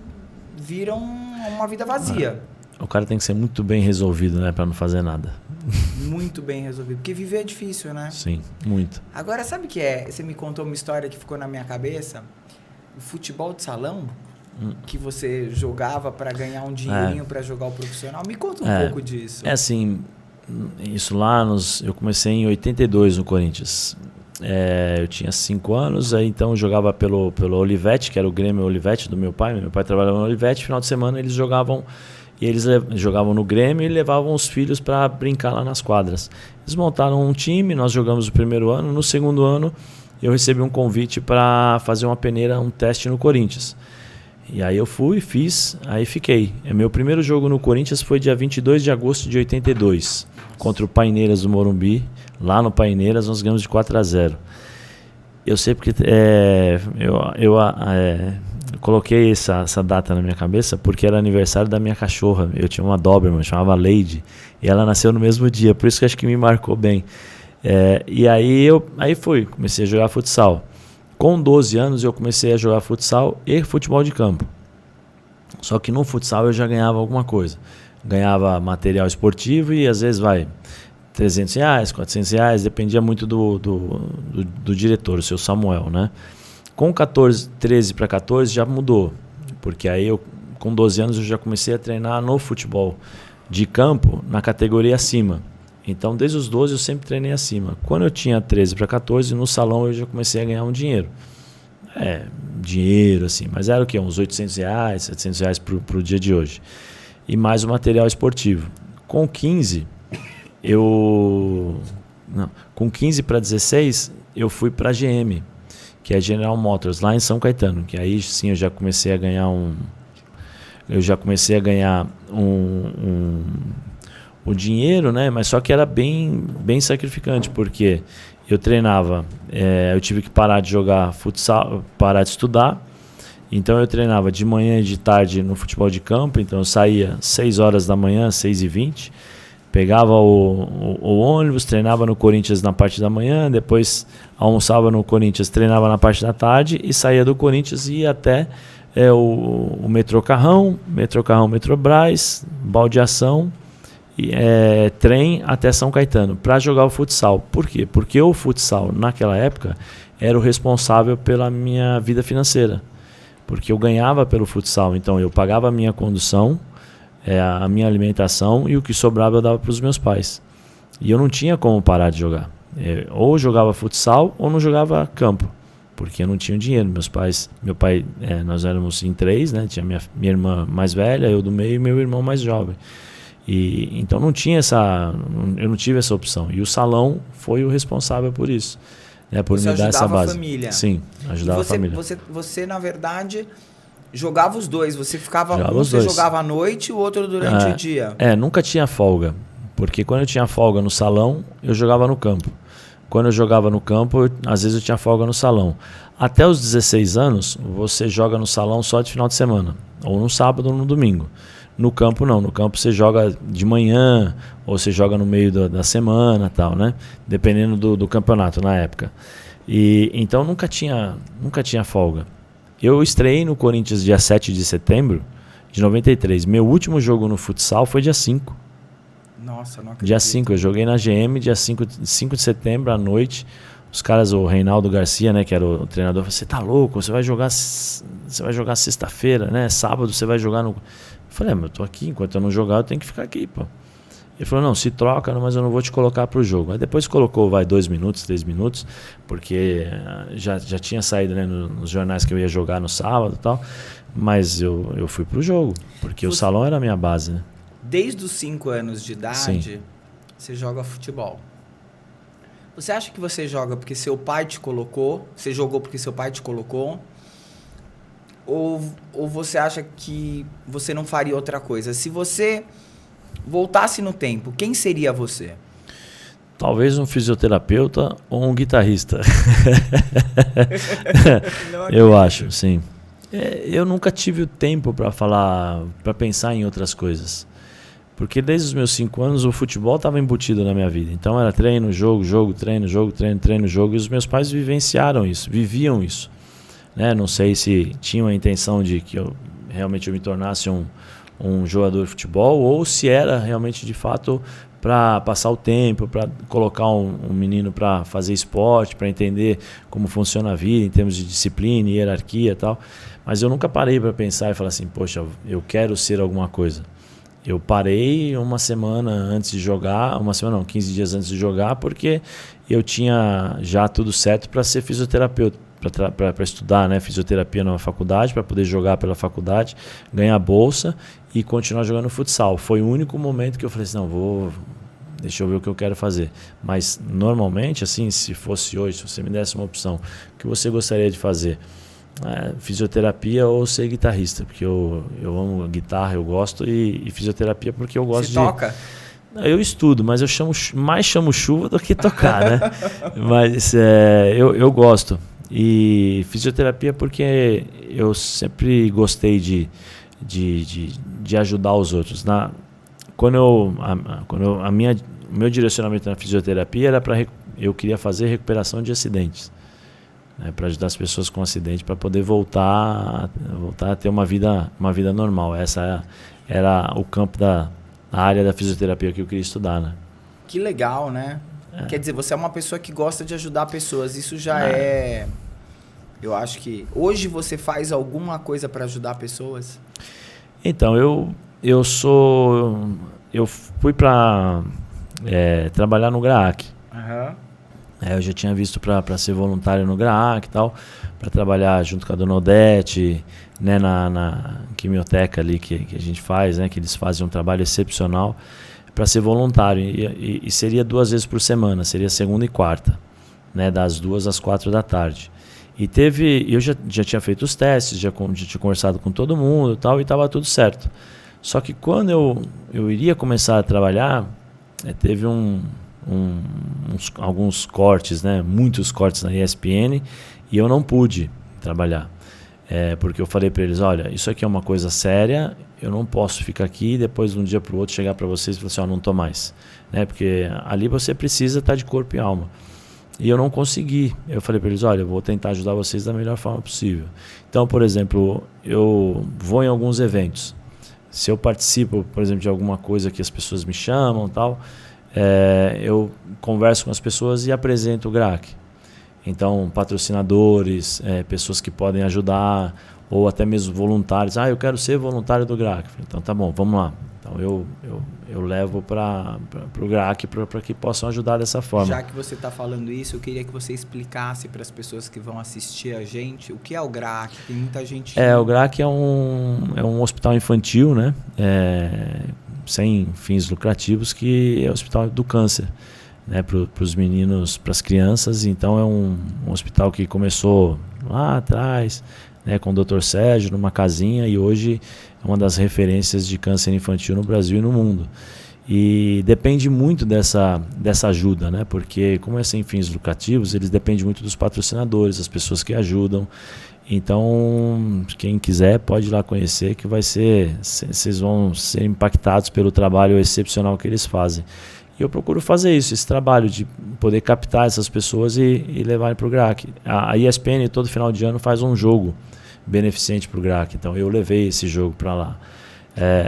vira uma vida vazia. O cara tem que ser muito bem resolvido, né, para não fazer nada. Muito bem resolvido, porque viver é difícil, né? Sim, muito. Agora, sabe o que é? Você me contou uma história que ficou na minha cabeça. O futebol de salão, que você jogava para ganhar um dinheirinho para jogar o profissional. Me conta um pouco disso. Assim, isso lá, eu comecei em 82 no Corinthians. Eu tinha 5 anos, aí então eu jogava pelo Olivetti, que era o Grêmio Olivetti do meu pai. Meu pai trabalhava no Olivetti, final de semana eles jogavam... E eles jogavam no Grêmio e levavam os filhos para brincar lá nas quadras. Eles montaram um time, nós jogamos o primeiro ano. No segundo ano, eu recebi um convite para fazer uma peneira, um teste no Corinthians. E aí eu fui, fiz, aí fiquei. Meu primeiro jogo no Corinthians foi dia 22 de agosto de 82, contra o Paineiras do Morumbi. Lá no Paineiras nós ganhamos de 4-0. Eu sei porque... eu coloquei essa data na minha cabeça porque era aniversário da minha cachorra. Eu tinha uma Doberman, chamava Lady, e ela nasceu no mesmo dia, por isso que acho que me marcou bem. E aí comecei a jogar futsal. Com 12 anos eu comecei a jogar futsal e futebol de campo. Só que no futsal eu já ganhava alguma coisa. Ganhava material esportivo e às vezes R$300, R$400, dependia muito do diretor, o seu Samuel, né? Com 13 para 14 já mudou, porque aí com 12 anos eu já comecei a treinar no futebol de campo na categoria acima. Então desde os 12 eu sempre treinei acima. Quando eu tinha 13 para 14, no salão eu já comecei a ganhar um dinheiro. Dinheiro assim, mas era o quê? Uns R$800, R$700 pro dia de hoje. E mais o material esportivo. Com 15 para 16 eu fui para a GM, que é General Motors, lá em São Caetano, que aí sim eu já comecei a ganhar o dinheiro, né? Mas só que era bem sacrificante, porque eu treinava, eu tive que parar de jogar futsal, parar de estudar, então eu treinava de manhã e de tarde no futebol de campo, então eu saía 6 horas da manhã, 6h20, pegava o ônibus, treinava no Corinthians na parte da manhã, depois almoçava no Corinthians, treinava na parte da tarde e saía do Corinthians e ia até o metrô Carrão, Metrobras, baldeação, trem até São Caetano para jogar o futsal. Por quê? Porque o futsal naquela época era o responsável pela minha vida financeira, porque eu ganhava pelo futsal, então eu pagava a minha condução, a minha alimentação, e o que sobrava eu dava para os meus pais. E eu não tinha como parar de jogar. Ou jogava futsal ou não jogava campo, porque eu não tinha dinheiro. Meu pai, nós éramos em 3, né? Tinha minha irmã mais velha, eu do meio e meu irmão mais jovem. E então eu não tive essa opção. E o salão foi o responsável por isso, né? Por me dar essa base. Você ajudava a família. Sim, ajudava a família. Você, na verdade, jogava os dois. Você jogava à noite e o outro durante o dia. Nunca tinha folga. Porque quando eu tinha folga no salão, eu jogava no campo. Quando eu jogava no campo, às vezes eu tinha folga no salão. Até os 16 anos, você joga no salão só de final de semana. Ou no sábado ou no domingo. No campo não. No campo você joga de manhã, ou você joga no meio da semana, tal, né? Dependendo do campeonato na época. E então nunca tinha folga. Eu estreiei no Corinthians dia 7 de setembro de 93. Meu último jogo no futsal foi dia 5. Nossa, não acredito. Dia 5, eu joguei na GM, dia 5 de setembro à noite. Os caras, o Reinaldo Garcia, né, que era o treinador, falou: você tá louco, você vai jogar sexta-feira, né? Sábado você vai jogar no... Eu falei: mas eu tô aqui, enquanto eu não jogar, eu tenho que ficar aqui, pô. Ele falou: não, se troca, mas eu não vou te colocar pro jogo. Aí depois colocou, 2 minutos, 3 minutos, porque já tinha saído, né, nos jornais que eu ia jogar no sábado e tal. Mas eu fui pro jogo, porque o salão era a minha base, né? Desde os 5 anos de idade, Sim. Você joga futebol. Você acha que você joga porque seu pai te colocou? Você jogou porque seu pai te colocou? Ou você acha que você não faria outra coisa? Se você voltasse no tempo, quem seria você? Talvez um fisioterapeuta ou um guitarrista. Eu acho, sim. Eu nunca tive o tempo para pensar em outras coisas. Porque desde os meus 5 anos o futebol estava embutido na minha vida. Então era treino, jogo, treino, jogo, treino, jogo. E os meus pais vivenciaram isso, viviam isso. Né? Não sei se tinham a intenção de que eu realmente me tornasse um jogador de futebol, ou se era realmente de fato para passar o tempo, para colocar um menino para fazer esporte, para entender como funciona a vida em termos de disciplina, hierarquia e tal. Mas eu nunca parei para pensar e falar assim: poxa, eu quero ser alguma coisa. Eu parei uma semana antes de jogar, 15 dias antes de jogar, porque eu tinha já tudo certo para ser fisioterapeuta, para estudar, né, fisioterapia na faculdade, para poder jogar pela faculdade, ganhar bolsa e continuar jogando futsal. Foi o único momento que eu falei assim: não, deixa eu ver o que eu quero fazer. Mas normalmente, assim, se fosse hoje, se você me desse uma opção, o que você gostaria de fazer? Fisioterapia ou ser guitarrista, porque eu amo guitarra, eu gosto, e fisioterapia porque eu gosto. Você toca? Eu estudo, mas eu mais chamo chuva do que tocar, né? Mas eu gosto. E fisioterapia porque eu sempre gostei de ajudar os outros. O meu direcionamento na fisioterapia era eu queria fazer recuperação de acidentes. Para ajudar as pessoas com acidente, para poder voltar a ter uma vida normal. Essa era o campo da área da fisioterapia que eu queria estudar, né? Que legal, né? Quer dizer, você é uma pessoa que gosta de ajudar pessoas. Isso já eu acho que... Hoje você faz alguma coisa para ajudar pessoas? Então, eu fui para trabalhar no GRAAC. Aham. Eu já tinha visto para ser voluntário no GRAAC e tal, para trabalhar junto com a Dona Odete, né, na quimioteca ali que a gente faz, né, que eles fazem um trabalho excepcional, para ser voluntário. E seria 2 vezes por semana, seria segunda e quarta, né, das 2 às 4 da tarde. Eu já tinha feito os testes, já tinha conversado com todo mundo e estava tudo certo. Só que quando eu iria começar a trabalhar, teve alguns cortes, né? Muitos cortes na ESPN, e eu não pude trabalhar. Porque eu falei para eles, olha, isso aqui é uma coisa séria, eu não posso ficar aqui e depois de um dia para o outro chegar para vocês e falar assim, não estou mais. Né? Porque ali você precisa estar de corpo e alma. E eu não consegui. Eu falei para eles, olha, eu vou tentar ajudar vocês da melhor forma possível. Então, por exemplo, eu vou em alguns eventos. Se eu participo, por exemplo, de alguma coisa que as pessoas me chamam e tal, eu converso com as pessoas e apresento o GRAAC. Então, patrocinadores, pessoas que podem ajudar, ou até mesmo voluntários. Eu quero ser voluntário do GRAAC. Então, tá bom, vamos lá. Então, eu levo para o GRAAC para que possam ajudar dessa forma. Já que você está falando isso, eu queria que você explicasse para as pessoas que vão assistir a gente o que é o GRAAC. Tem muita gente... O GRAAC é um hospital infantil, né? Sem fins lucrativos, que é o Hospital do Câncer, né? Para os meninos, para as crianças. Então, é um hospital que começou lá atrás, né, com o Dr. Sérgio, numa casinha, e hoje é uma das referências de câncer infantil no Brasil e no mundo. E depende muito dessa ajuda, né? Porque como é sem fins lucrativos, eles dependem muito dos patrocinadores, das pessoas que ajudam. Então, quem quiser pode ir lá conhecer, que vocês vão ser impactados pelo trabalho excepcional que eles fazem. E eu procuro fazer isso, esse trabalho de poder captar essas pessoas e levarem para o GRAAC. A ESPN, todo final de ano, faz um jogo beneficente para o GRAAC. Então, eu levei esse jogo para lá.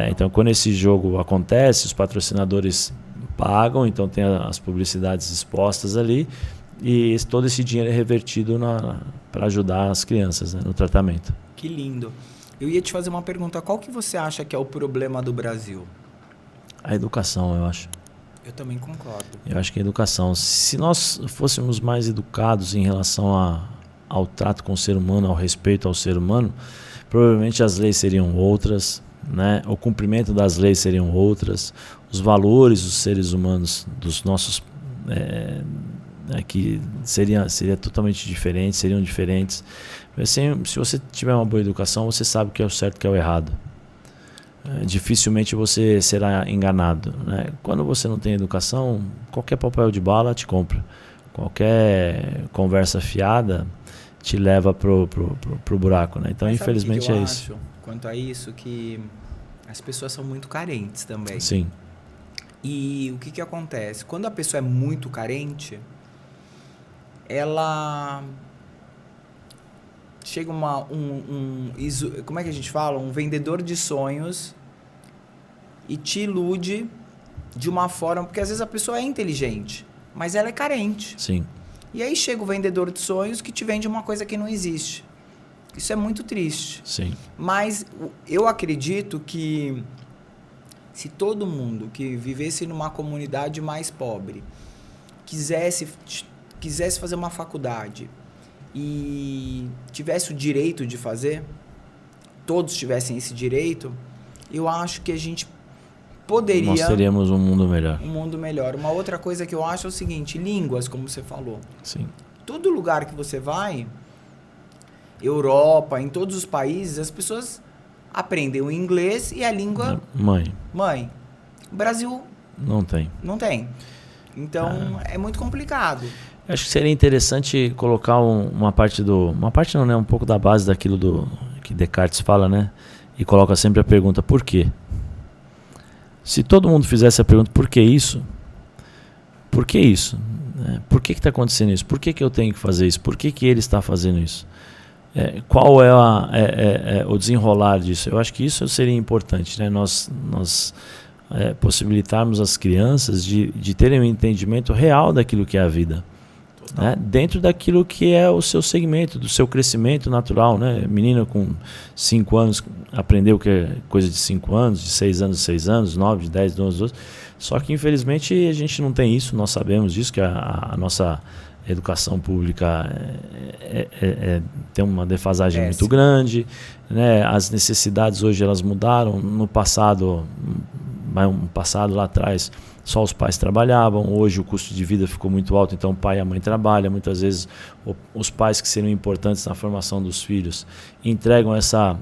Então, quando esse jogo acontece, os patrocinadores pagam, então tem as publicidades expostas ali, e todo esse dinheiro é revertido para ajudar as crianças, né, no tratamento. Que lindo. Eu ia te fazer uma pergunta. Qual que você acha que é o problema do Brasil? A educação, eu acho. Eu também concordo. Eu acho que a educação. Se nós fôssemos mais educados em relação ao trato com o ser humano, ao respeito ao ser humano, provavelmente as leis seriam outras, né? O cumprimento das leis seriam outras, os valores dos seres humanos, dos nossos... que seria totalmente diferente, seriam diferentes. Assim, se você tiver uma boa educação, você sabe o que é o certo e o que é o errado. Dificilmente você será enganado, né? Quando você não tem educação, qualquer papel de bala te compra. Qualquer conversa fiada te leva pro buraco, né? Então, mas infelizmente, sabe o que eu isso. Acho, quanto a isso, que as pessoas são muito carentes também. Sim. E o que acontece? Quando a pessoa é muito carente, ela chega como é que a gente fala? Um vendedor de sonhos e te ilude de uma forma... Porque às vezes a pessoa é inteligente, mas ela é carente. Sim. E aí chega o vendedor de sonhos que te vende uma coisa que não existe. Isso é muito triste. Sim. Mas eu acredito que se todo mundo que vivesse numa comunidade mais pobre quisesse fazer uma faculdade e tivesse o direito de fazer, todos tivessem esse direito, eu acho que a gente poderia... Nós teríamos um mundo melhor. Um mundo melhor. Uma outra coisa que eu acho é o seguinte, línguas, como você falou. Sim. Todo lugar que você vai, Europa, em todos os países, as pessoas aprendem o inglês e a língua... Mãe. O Brasil... Não tem. Não tem. Então, é muito complicado. Acho que seria interessante colocar uma parte não, né? Um pouco da base daquilo que Descartes fala, né? E coloca sempre a pergunta, por quê? Se todo mundo fizesse a pergunta, por que isso? Por que isso? Por que está acontecendo isso? Por que eu tenho que fazer isso? Por que ele está fazendo isso? Qual é o desenrolar disso? Eu acho que isso seria importante, né? Nós possibilitarmos as crianças de terem um entendimento real daquilo que é a vida. Né? Dentro daquilo que é o seu segmento, do seu crescimento natural, né? Menina com 5 anos aprendeu que é coisa de 5 anos, de 6 anos, 6 anos, 9, de 10, 12. Só que infelizmente a gente não tem isso, nós sabemos disso, que a nossa educação pública tem uma defasagem muito grande, né? As necessidades hoje elas mudaram. No passado, um passado lá atrás, só os pais trabalhavam. Hoje o custo de vida ficou muito alto, então o pai e a mãe trabalham. Muitas vezes os pais que seriam importantes na formação dos filhos entregam essa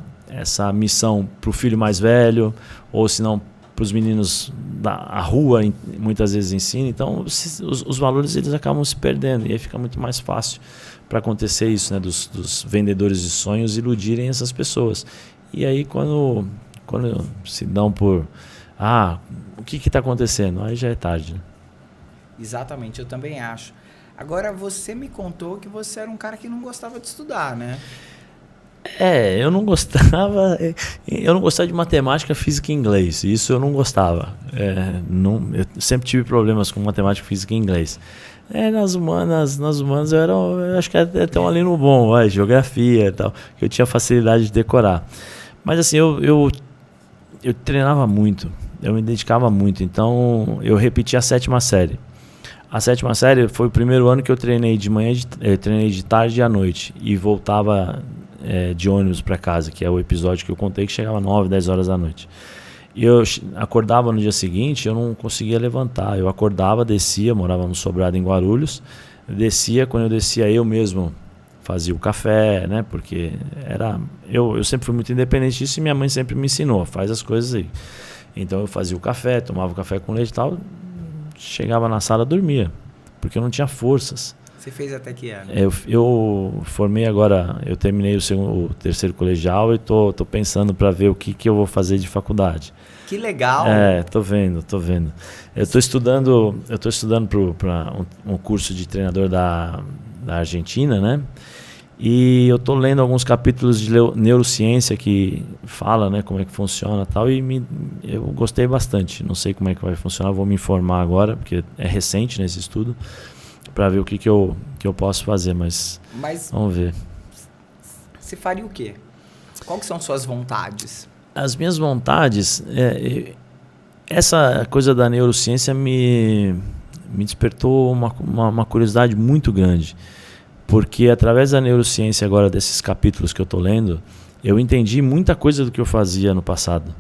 missão para o filho mais velho, ou se não para os meninos da rua, muitas vezes ensina. Então os valores eles acabam se perdendo, e aí fica muito mais fácil para acontecer isso, né, dos vendedores de sonhos iludirem essas pessoas. E aí quando se dão por o que está acontecendo, aí já é tarde, né? Exatamente, eu também acho. Agora, você me contou que você era um cara que não gostava de estudar, né? Eu não gostava de matemática, física e inglês. Isso eu não gostava. Eu sempre tive problemas com matemática, física e inglês. Nas humanas eu acho que até um aluno bom, geografia e tal, que eu tinha facilidade de decorar. Mas assim, eu treinava muito, eu me dedicava muito, então eu repeti a 7ª série. A 7ª série foi o primeiro ano que eu treinei de manhã, treinei de tarde e à noite, e voltava de ônibus para casa, que é o episódio que eu contei, que chegava 9, 10 horas da noite. E eu acordava no dia seguinte, eu não conseguia levantar. Eu acordava, descia, morava no sobrado em Guarulhos, descia, quando eu descia eu mesmo fazia o café, né? Porque eu sempre fui muito independente disso, e minha mãe sempre me ensinou, faz as coisas aí. Então eu fazia o café, tomava o café com leite e tal, chegava na sala, dormia, porque eu não tinha forças. Você fez até que ano? Eu formei agora, eu terminei o terceiro colegial e tô pensando para ver o que eu vou fazer de faculdade. Que legal! Tô vendo. Eu tô estudando para um curso de treinador da Argentina, né? E eu tô lendo alguns capítulos de neurociência que fala, né, como é que funciona e tal, e eu gostei bastante. Não sei como é que vai funcionar, vou me informar agora, porque é recente nesse estudo, para ver o que eu posso fazer, mas vamos ver. Você faria o quê? Qual que são suas vontades? As minhas vontades, essa coisa da neurociência me despertou uma curiosidade muito grande, porque através da neurociência agora, desses capítulos que eu estou lendo, eu entendi muita coisa do que eu fazia no passado.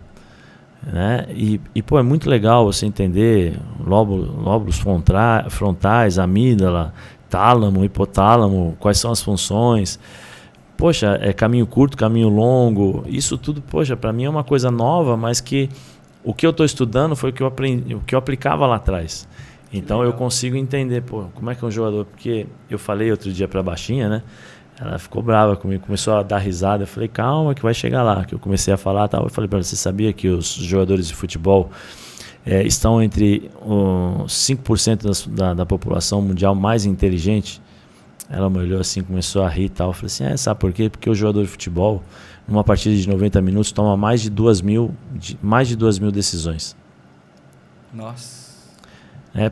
Né? E é muito legal você entender lóbulos frontais, amígdala, tálamo, hipotálamo, quais são as funções. Poxa, caminho curto, caminho longo, isso tudo, poxa, para mim é uma coisa nova, mas que o que eu estou estudando foi o que eu aprendi, o que eu aplicava lá atrás. Então eu consigo entender, como é que é um jogador, porque eu falei outro dia para a baixinha, né? Ela ficou brava comigo, começou a dar risada. Eu falei, calma que vai chegar lá. Que eu comecei a falar, tal. Eu falei para ela, você sabia que os jogadores de futebol estão entre os 5% da população mundial mais inteligente? Ela me olhou assim, começou a rir e tal. Eu falei assim, sabe por quê? Porque o jogador de futebol, numa partida de 90 minutos, toma mais de 2 mil decisões. Nossa.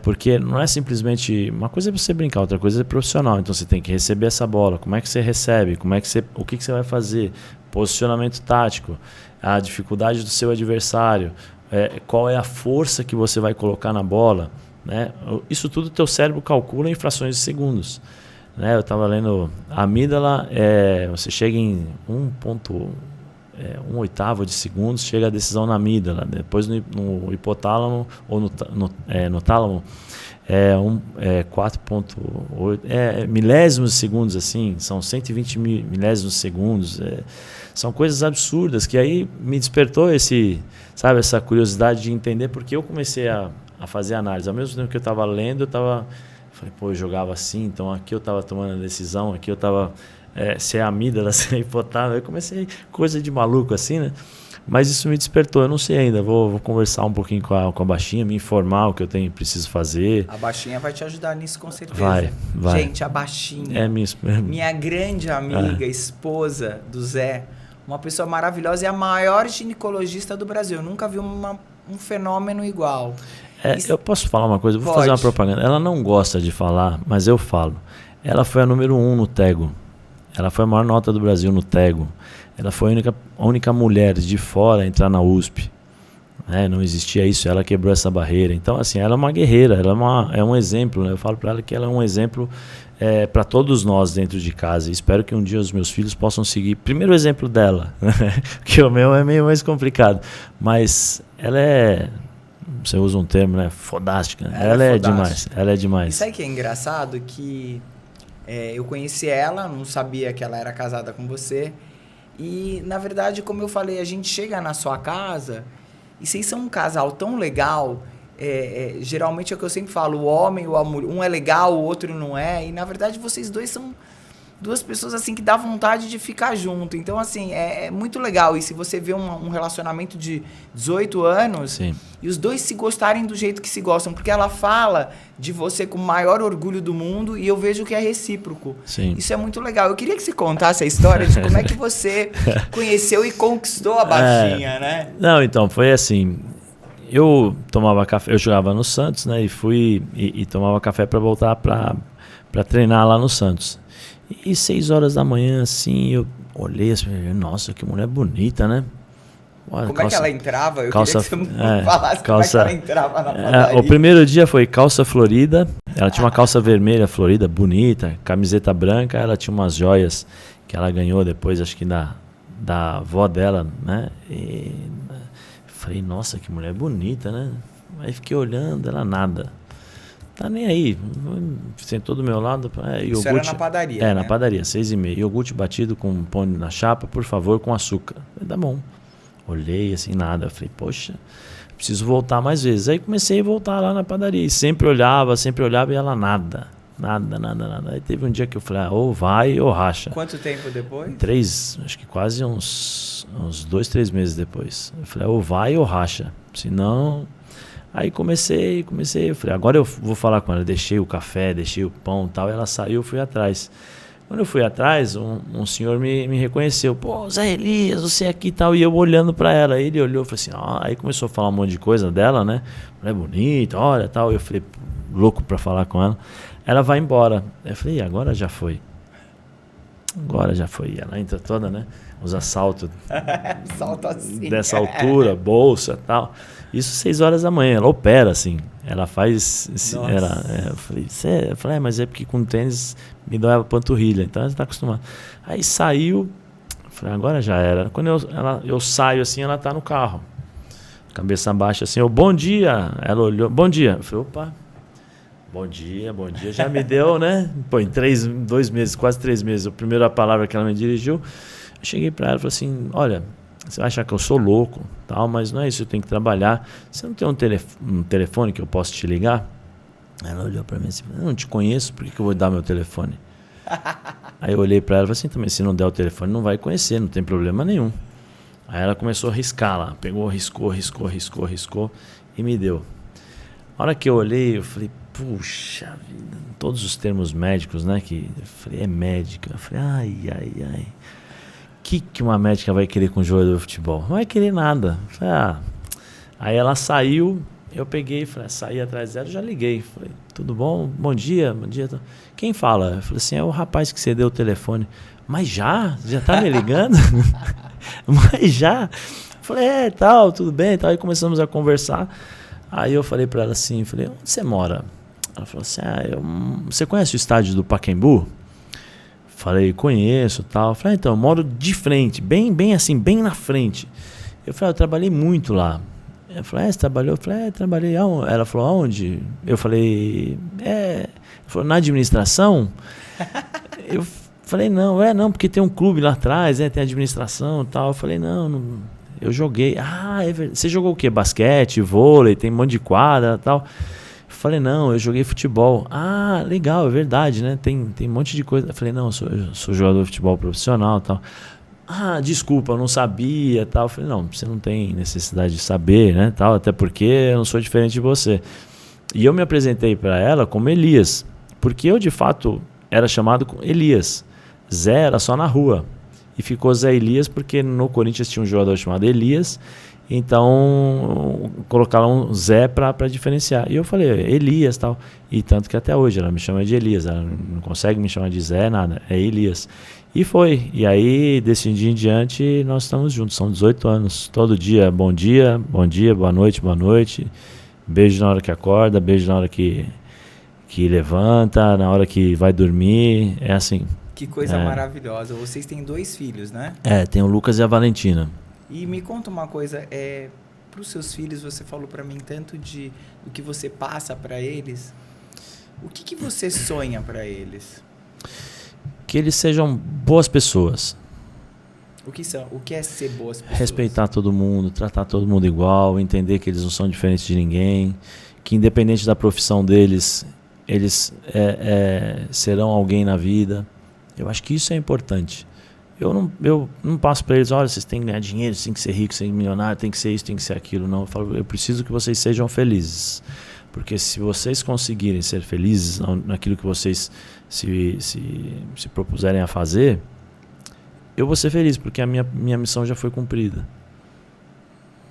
Porque não é simplesmente... Uma coisa é você brincar, outra coisa é profissional. Então você tem que receber essa bola. Como é que você recebe? O que você vai fazer? Posicionamento tático. A dificuldade do seu adversário. Qual é a força que você vai colocar na bola? Né? Isso tudo o teu cérebro calcula em frações de segundos. Né? Eu estava lendo a amígdala, você chega em 1/8 de segundos, chega a decisão na amígdala. Depois no hipotálamo ou no tálamo 4,8 milésimos de segundos, assim, são 120 milésimos de segundos. São coisas absurdas que aí me despertou essa curiosidade de entender, porque eu comecei a fazer análise. Ao mesmo tempo que eu estava lendo, falei, eu jogava assim, então aqui eu estava tomando a decisão, aqui eu estava... se é amígdala, se é hipotálamo, eu comecei coisa de maluco assim, né? Mas isso me despertou, eu não sei ainda, vou conversar um pouquinho com a baixinha, me informar o que eu preciso fazer. A baixinha vai te ajudar nisso com certeza. Vai. Gente, a baixinha, minha grande amiga, esposa do Zé, uma pessoa maravilhosa e a maior ginecologista do Brasil. Eu nunca vi um fenômeno igual. Eu posso falar uma coisa? Vou fazer uma propaganda. Ela não gosta de falar, mas eu falo. Ela foi a número 1 no Tego. Ela foi a maior nota do Brasil no Tego. Ela foi a única mulher de fora a entrar na USP. Não existia isso, ela quebrou essa barreira. Então, assim, ela é uma guerreira, ela é um exemplo. Né? Eu falo para ela que ela é um exemplo para todos nós dentro de casa. E espero que um dia os meus filhos possam seguir. Primeiro o exemplo dela, que o meu é meio mais complicado. Mas ela é você usa um termo, né? Fodástica. Ela é fodástica. demais. Ela é demais. E sabe o que é engraçado? Que eu conheci ela, não sabia que ela era casada com você. E, na verdade, como eu falei, a gente chega na sua casa e vocês são um casal tão legal. Geralmente é o que eu sempre falo, o homem e a mulher, um é legal, o outro não é. E, na verdade, vocês dois são duas pessoas assim que dá vontade de ficar junto. Então, assim, é muito legal. E se você vê um relacionamento de 18 anos, Sim. e os dois se gostarem do jeito que se gostam, porque ela fala de você com o maior orgulho do mundo e eu vejo que é recíproco. Sim. Isso é muito legal. Eu queria que você contasse a história de como é que você conheceu e conquistou a baixinha, né? Não, então, foi assim. Eu tomava café, eu jogava no Santos, né? E fui e tomava café para voltar para treinar lá no Santos. E 6 horas da manhã, assim, eu olhei assim, nossa, que mulher bonita, né? Olha, Como é que ela entrava? Eu queria que você falasse como é que ela entrava na padaria. O primeiro dia foi calça florida. Ela tinha uma calça vermelha florida, bonita, camiseta branca. Ela tinha umas joias que ela ganhou depois, acho que da avó dela, né? E falei, nossa, que mulher bonita, né? Aí fiquei olhando, ela nada. Tá nem aí, sentou do meu lado. Isso iogurte, era na padaria, né? Na padaria, 6h30. Iogurte batido com pão na chapa, por favor, com açúcar. Falei, tá bom. Olhei assim, nada. Falei, poxa, preciso voltar mais vezes. Aí comecei a voltar lá na padaria. E sempre olhava e ela nada. Nada. Aí teve um dia que eu falei, ou vai ou racha. Quanto tempo depois? 3, acho que quase uns 2, 3 meses depois. Eu falei, ou vai ou racha. Senão... Aí comecei, eu falei, agora eu vou falar com ela. Deixei o café, deixei o pão e tal. Ela saiu, fui atrás. Quando eu fui atrás, um senhor me reconheceu. Pô, Zé Elias, você aqui e tal. E eu olhando pra ela. Ele olhou e falou assim, aí começou a falar um monte de coisa dela, né? Ela é bonita, olha tal. Eu falei, louco pra falar com ela. Ela vai embora. Eu falei, agora já foi. E ela entra toda, né? Usa salto. Salto assim. Dessa altura, bolsa e tal. Isso 6 horas da manhã. Ela opera, assim. Ela faz... eu falei, mas é porque com tênis me dói a panturrilha. Então ela está acostumada. Aí saiu. Falei, agora já era. Quando eu saio assim, ela tá no carro. Cabeça baixa assim. Bom dia. Ela olhou. Bom dia. Eu falei, opa. Bom dia. Já me deu, né? Pô, em 2 meses, quase 3 meses. A primeira palavra que ela me dirigiu. Eu cheguei para ela e falei assim, olha... Você vai achar que eu sou louco, tal, mas não é isso, eu tenho que trabalhar. Você não tem um telefone que eu posso te ligar? Ela olhou para mim assim, eu não te conheço, por que eu vou dar meu telefone? Aí eu olhei para ela e falei assim, também, se não der o telefone, não vai conhecer, não tem problema nenhum. Aí ela começou a riscar lá, pegou, riscou e me deu. A hora que eu olhei, eu falei, puxa vida, todos os termos médicos, né, que eu falei, é médica. Eu falei, ai. Que uma médica vai querer com um jogador de futebol? Não vai querer nada. Falei, Aí ela saiu, eu peguei, saí atrás dela, já liguei. Falei, tudo bom? Bom dia. Quem fala? Eu falei assim, é o rapaz que você deu o telefone. Mas já? Já tá me ligando? Mas já? Falei, tal, tudo bem, tal. Aí começamos a conversar. Aí eu falei pra ela assim, onde você mora? Ela falou assim, você conhece o estádio do Pacaembu? Falei, conheço, tal. Falei, então, eu moro de frente, bem assim, bem na frente. Eu falei, eu trabalhei muito lá. Ela falou, você trabalhou? Eu falei, trabalhei aonde? Ela falou, aonde? Eu falei, Ela falou, na administração? Eu falei, não, porque tem um clube lá atrás, tem administração e tal. Eu falei, não, eu joguei. É verdade. Você jogou o quê? Basquete, vôlei, tem um monte de quadra e tal. Falei, não, eu joguei futebol. Legal, é verdade, né? Tem um monte de coisa. Eu falei, não, eu sou jogador de futebol profissional e tal. Desculpa, eu não sabia tal. Eu falei, não, você não tem necessidade de saber, né? Tal, até porque eu não sou diferente de você. E eu me apresentei para ela como Elias, porque eu, de fato, era chamado com Elias. Zé era só na rua. E ficou Zé Elias porque no Corinthians tinha um jogador chamado Elias. Então, colocaram um Zé para diferenciar. E eu falei, Elias tal. E tanto que até hoje ela me chama de Elias. Ela não consegue me chamar de Zé, nada. É Elias. E foi. E aí, desse dia em diante, nós estamos juntos. São 18 anos. Todo dia, bom dia, boa noite. Beijo na hora que acorda, beijo na hora que levanta, na hora que vai dormir. É assim. Que coisa maravilhosa. Vocês têm 2 filhos, né? Tem o Lucas e a Valentina. E me conta uma coisa, para os seus filhos, você falou para mim tanto do que você passa para eles. O que você sonha para eles? Que eles sejam boas pessoas. O que é ser boas pessoas? Respeitar todo mundo, tratar todo mundo igual, entender que eles não são diferentes de ninguém, que independente da profissão deles, eles serão alguém na vida. Eu acho que isso é importante. Eu não passo para eles, olha, vocês têm que ganhar dinheiro, vocês têm que ser ricos, têm que ser milionários, tem que ser isso, tem que ser aquilo. Não, eu falo, eu preciso que vocês sejam felizes. Porque se vocês conseguirem ser felizes naquilo que vocês se propuserem a fazer, eu vou ser feliz, porque a minha missão já foi cumprida.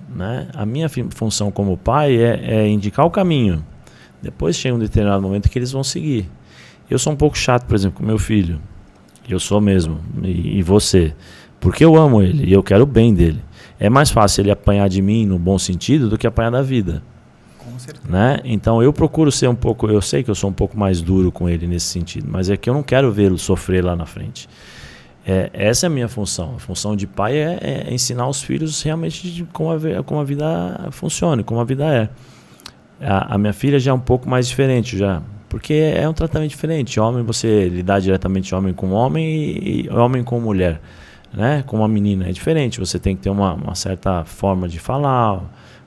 Né? A minha função como pai é indicar o caminho. Depois chega um determinado momento que eles vão seguir. Eu sou um pouco chato, por exemplo, com meu filho. Eu sou mesmo. E você. Porque eu amo ele e eu quero o bem dele. É mais fácil ele apanhar de mim no bom sentido do que apanhar da vida. Com certeza. Né? Então eu procuro ser um pouco... Eu sei que eu sou um pouco mais duro com ele nesse sentido, mas é que eu não quero vê-lo sofrer lá na frente. Essa é a minha função. A função de pai é ensinar os filhos realmente como a vida funciona, como a vida é. A minha filha já é um pouco mais diferente, já, porque é um tratamento diferente. Homem, você lidar diretamente homem com homem e homem com mulher, né? Com uma menina é diferente. Você tem que ter uma certa forma de falar,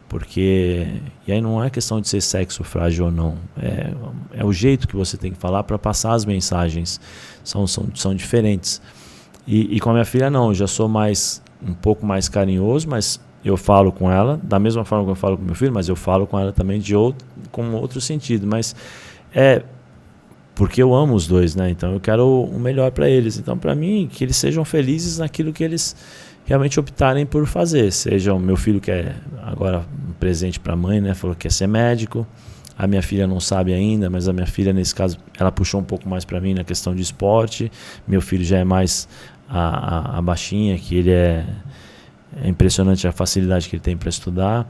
porque... E aí não é questão de ser sexo frágil ou não. É o jeito que você tem que falar para passar as mensagens. São diferentes. E com a minha filha não, eu já sou um pouco mais carinhoso, mas eu falo com ela da mesma forma que eu falo com meu filho, mas eu falo com ela também com outro sentido, mas porque eu amo os dois, né? Então eu quero o melhor para eles. Então para mim, que eles sejam felizes naquilo que eles realmente optarem por fazer. Seja o meu filho que é agora um presente para a mãe, né? Falou que quer ser médico. A minha filha não sabe ainda, mas a minha filha, nesse caso, ela puxou um pouco mais para mim na questão de esporte. Meu filho já é mais a baixinha, que ele é impressionante a facilidade que ele tem para estudar.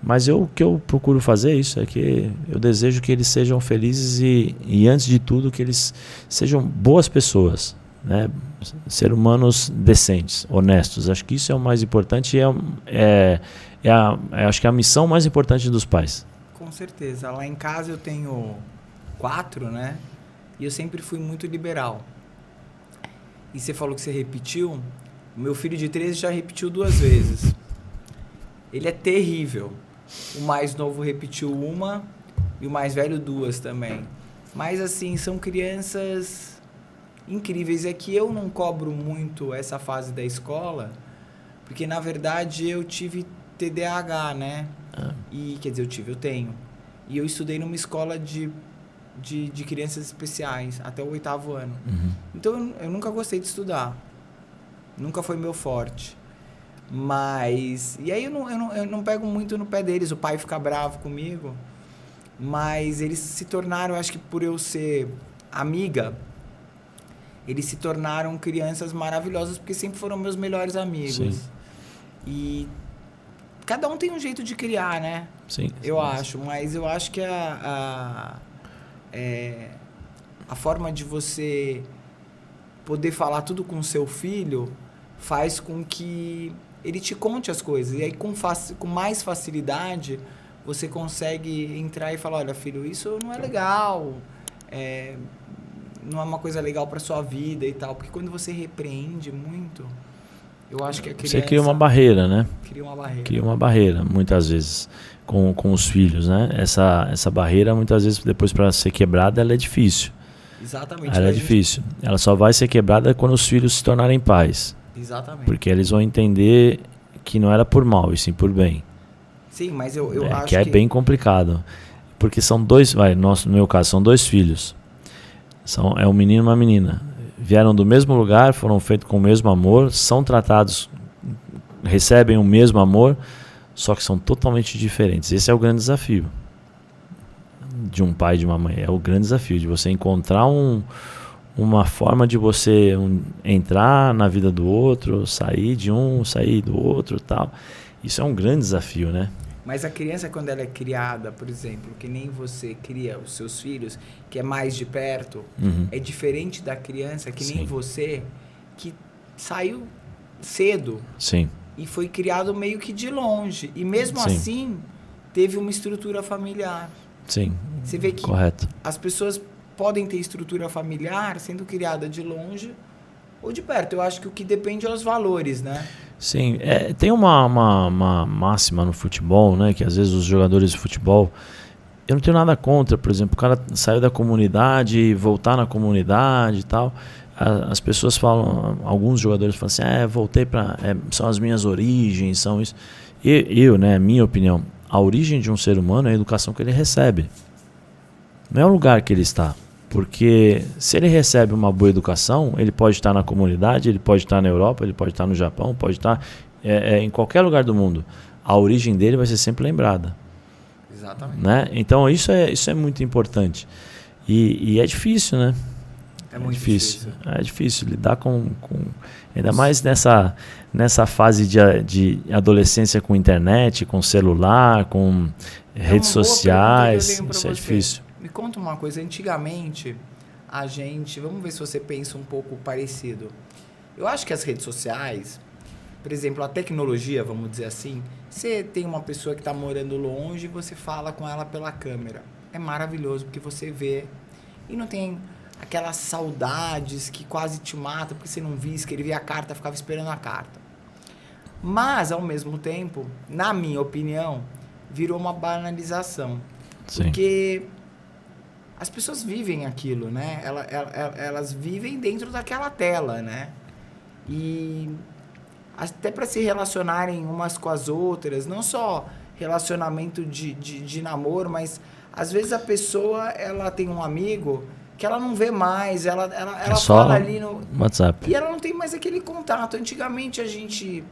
Mas o que eu procuro fazer é isso, é que eu desejo que eles sejam felizes e antes de tudo, que eles sejam boas pessoas, né? Ser humanos decentes, honestos. Acho que isso é o mais importante e acho que é a missão mais importante dos pais. Com certeza. Lá em casa eu tenho 4, né? E eu sempre fui muito liberal. E você falou que você repetiu. O meu filho de 13 já repetiu 2 vezes. Ele é terrível. O mais novo repetiu 1 e o mais velho 2 também. Mas assim, são crianças incríveis. É que eu não cobro muito essa fase da escola, porque na verdade eu tive TDAH, né? E, quer dizer, eu tenho. E eu estudei numa escola de crianças especiais, até o 8º ano. Uhum. Então, eu nunca gostei de estudar. Nunca foi meu forte. Mas... E aí, eu não pego muito no pé deles. O pai fica bravo comigo. Mas eles se tornaram, acho que por eu ser amiga, eles se tornaram crianças maravilhosas, porque sempre foram meus melhores amigos. Sim. E... Cada um tem um jeito de criar, né? Sim. Eu acho, mas eu acho que a forma de você poder falar tudo com o seu filho faz com que ele te conte as coisas. E aí, com mais facilidade, você consegue entrar e falar, olha, filho, isso não é legal, não é uma coisa legal para sua vida e tal. Porque quando você repreende muito... Eu acho que a criança... Você cria uma barreira, né? Cria uma barreira, muitas vezes, com os filhos, né? Essa barreira, muitas vezes, depois para ser quebrada, ela é difícil. Exatamente. Ela é difícil. Ela só vai ser quebrada quando os filhos se tornarem pais. Exatamente. Porque eles vão entender que não era por mal, e sim por bem. Sim, mas eu acho que... é bem complicado. Porque são 2... no meu caso, são 2 filhos. É um menino e uma menina. Vieram do mesmo lugar, foram feitos com o mesmo amor, são tratados, recebem o mesmo amor, só que são totalmente diferentes. Esse é o grande desafio de um pai e de uma mãe. É o grande desafio de você encontrar uma forma de você entrar na vida do outro, sair de um, sair do outro, tal. Isso é um grande desafio, né? Mas a criança, quando ela é criada, por exemplo, que nem você cria os seus filhos, que é mais de perto, é diferente da criança, que nem Sim. você, que saiu cedo. Sim. e foi criado meio que de longe. E mesmo Sim. assim, teve uma estrutura familiar. Sim, Você vê que correto. as pessoas podem ter estrutura familiar sendo criada de longe ou de perto. Eu acho que o que depende é os valores, né? Sim, tem uma máxima no futebol, né? Que às vezes os jogadores de futebol... Eu não tenho nada contra, por exemplo, o cara saiu da comunidade, voltar na comunidade e tal. As pessoas falam, alguns jogadores falam assim, voltei para... são as minhas origens, são isso. Eu, né, minha opinião, a origem de um ser humano é a educação que ele recebe. Não é o lugar que ele está. Porque se ele recebe uma boa educação, ele pode estar na comunidade, ele pode estar na Europa, ele pode estar no Japão, pode estar em qualquer lugar do mundo. A origem dele vai ser sempre lembrada. Exatamente. Né? Então isso é muito importante. E é difícil, né? É muito difícil. É difícil lidar com ainda mais nessa fase de adolescência com internet, com celular, com redes sociais. Isso é difícil. Me conta uma coisa, antigamente a gente, vamos ver se você pensa um pouco parecido. Eu acho que as redes sociais, por exemplo, a tecnologia, vamos dizer assim, você tem uma pessoa que está morando longe e você fala com ela pela câmera. É maravilhoso porque você vê e não tem aquelas saudades que quase te matam porque você não viu, escrevia a carta, ficava esperando a carta. Mas, ao mesmo tempo, na minha opinião, virou uma banalização. Sim. Porque as pessoas vivem aquilo, né? Elas vivem dentro daquela tela, né? E até para se relacionarem umas com as outras, não só relacionamento de namoro, mas às vezes a pessoa, ela tem um amigo que ela não vê mais, ela fala ali no WhatsApp. E ela não tem mais aquele contato. Antigamente a gente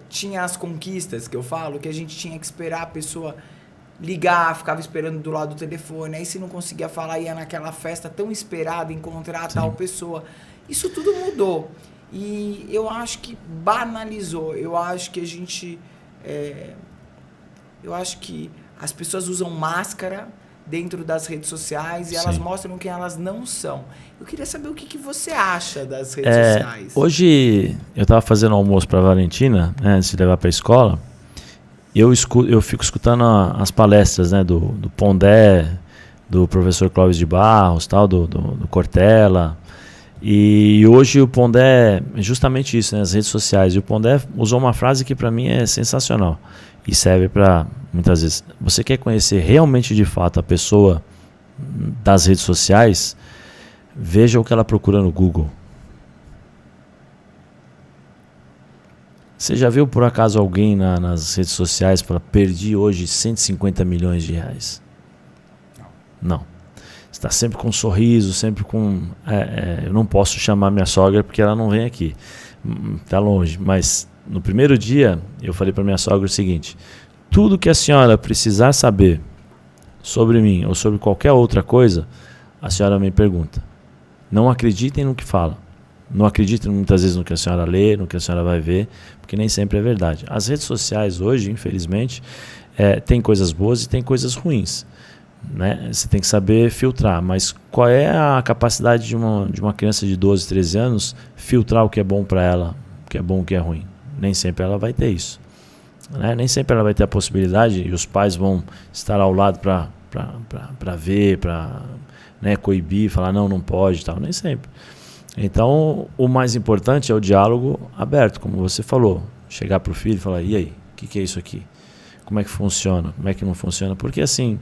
tinha as conquistas, que eu falo, que a gente tinha que esperar a pessoa ligar, ficava esperando do lado do telefone, aí se não conseguia falar, ia naquela festa tão esperada, encontrar tal pessoa. Isso tudo mudou. E eu acho que banalizou. Eu acho que a gente... eu acho que as pessoas usam máscara dentro das redes sociais e elas mostram quem elas não são. Eu queria saber o que você acha das redes sociais. Hoje, eu estava fazendo almoço para a Valentina, né, antes de levar para a escola, e eu fico escutando as palestras, né, do Pondé, do professor Clóvis de Barros, tal, do Cortella. E hoje o Pondé é justamente isso, né, as redes sociais. E o Pondé usou uma frase que para mim é sensacional e serve para muitas vezes. Você quer conhecer realmente de fato a pessoa das redes sociais? Veja o que ela procura no Google. Você já viu por acaso alguém nas redes sociais para perdi hoje 150 milhões de reais? Não. Está sempre com um sorriso, sempre com... eu não posso chamar minha sogra porque ela não vem aqui. Está longe. Mas no primeiro dia eu falei para minha sogra o seguinte: tudo que a senhora precisar saber sobre mim ou sobre qualquer outra coisa, a senhora me pergunta. Não acreditem no que fala. Não acreditem muitas vezes no que a senhora lê, no que a senhora vai ver, porque nem sempre é verdade. As redes sociais hoje, infelizmente, tem coisas boas e tem coisas ruins. Né? Você tem que saber filtrar, mas qual é a capacidade de uma criança de 12, 13 anos filtrar o que é bom para ela, o que é bom e o que é ruim? Nem sempre ela vai ter isso. Né? Nem sempre ela vai ter a possibilidade e os pais vão estar ao lado para ver, para, né, coibir, falar não pode, tal. Nem sempre. Então, o mais importante é o diálogo aberto, como você falou. Chegar para o filho e falar, e aí, o que é isso aqui? Como é que funciona? Como é que não funciona? Porque assim,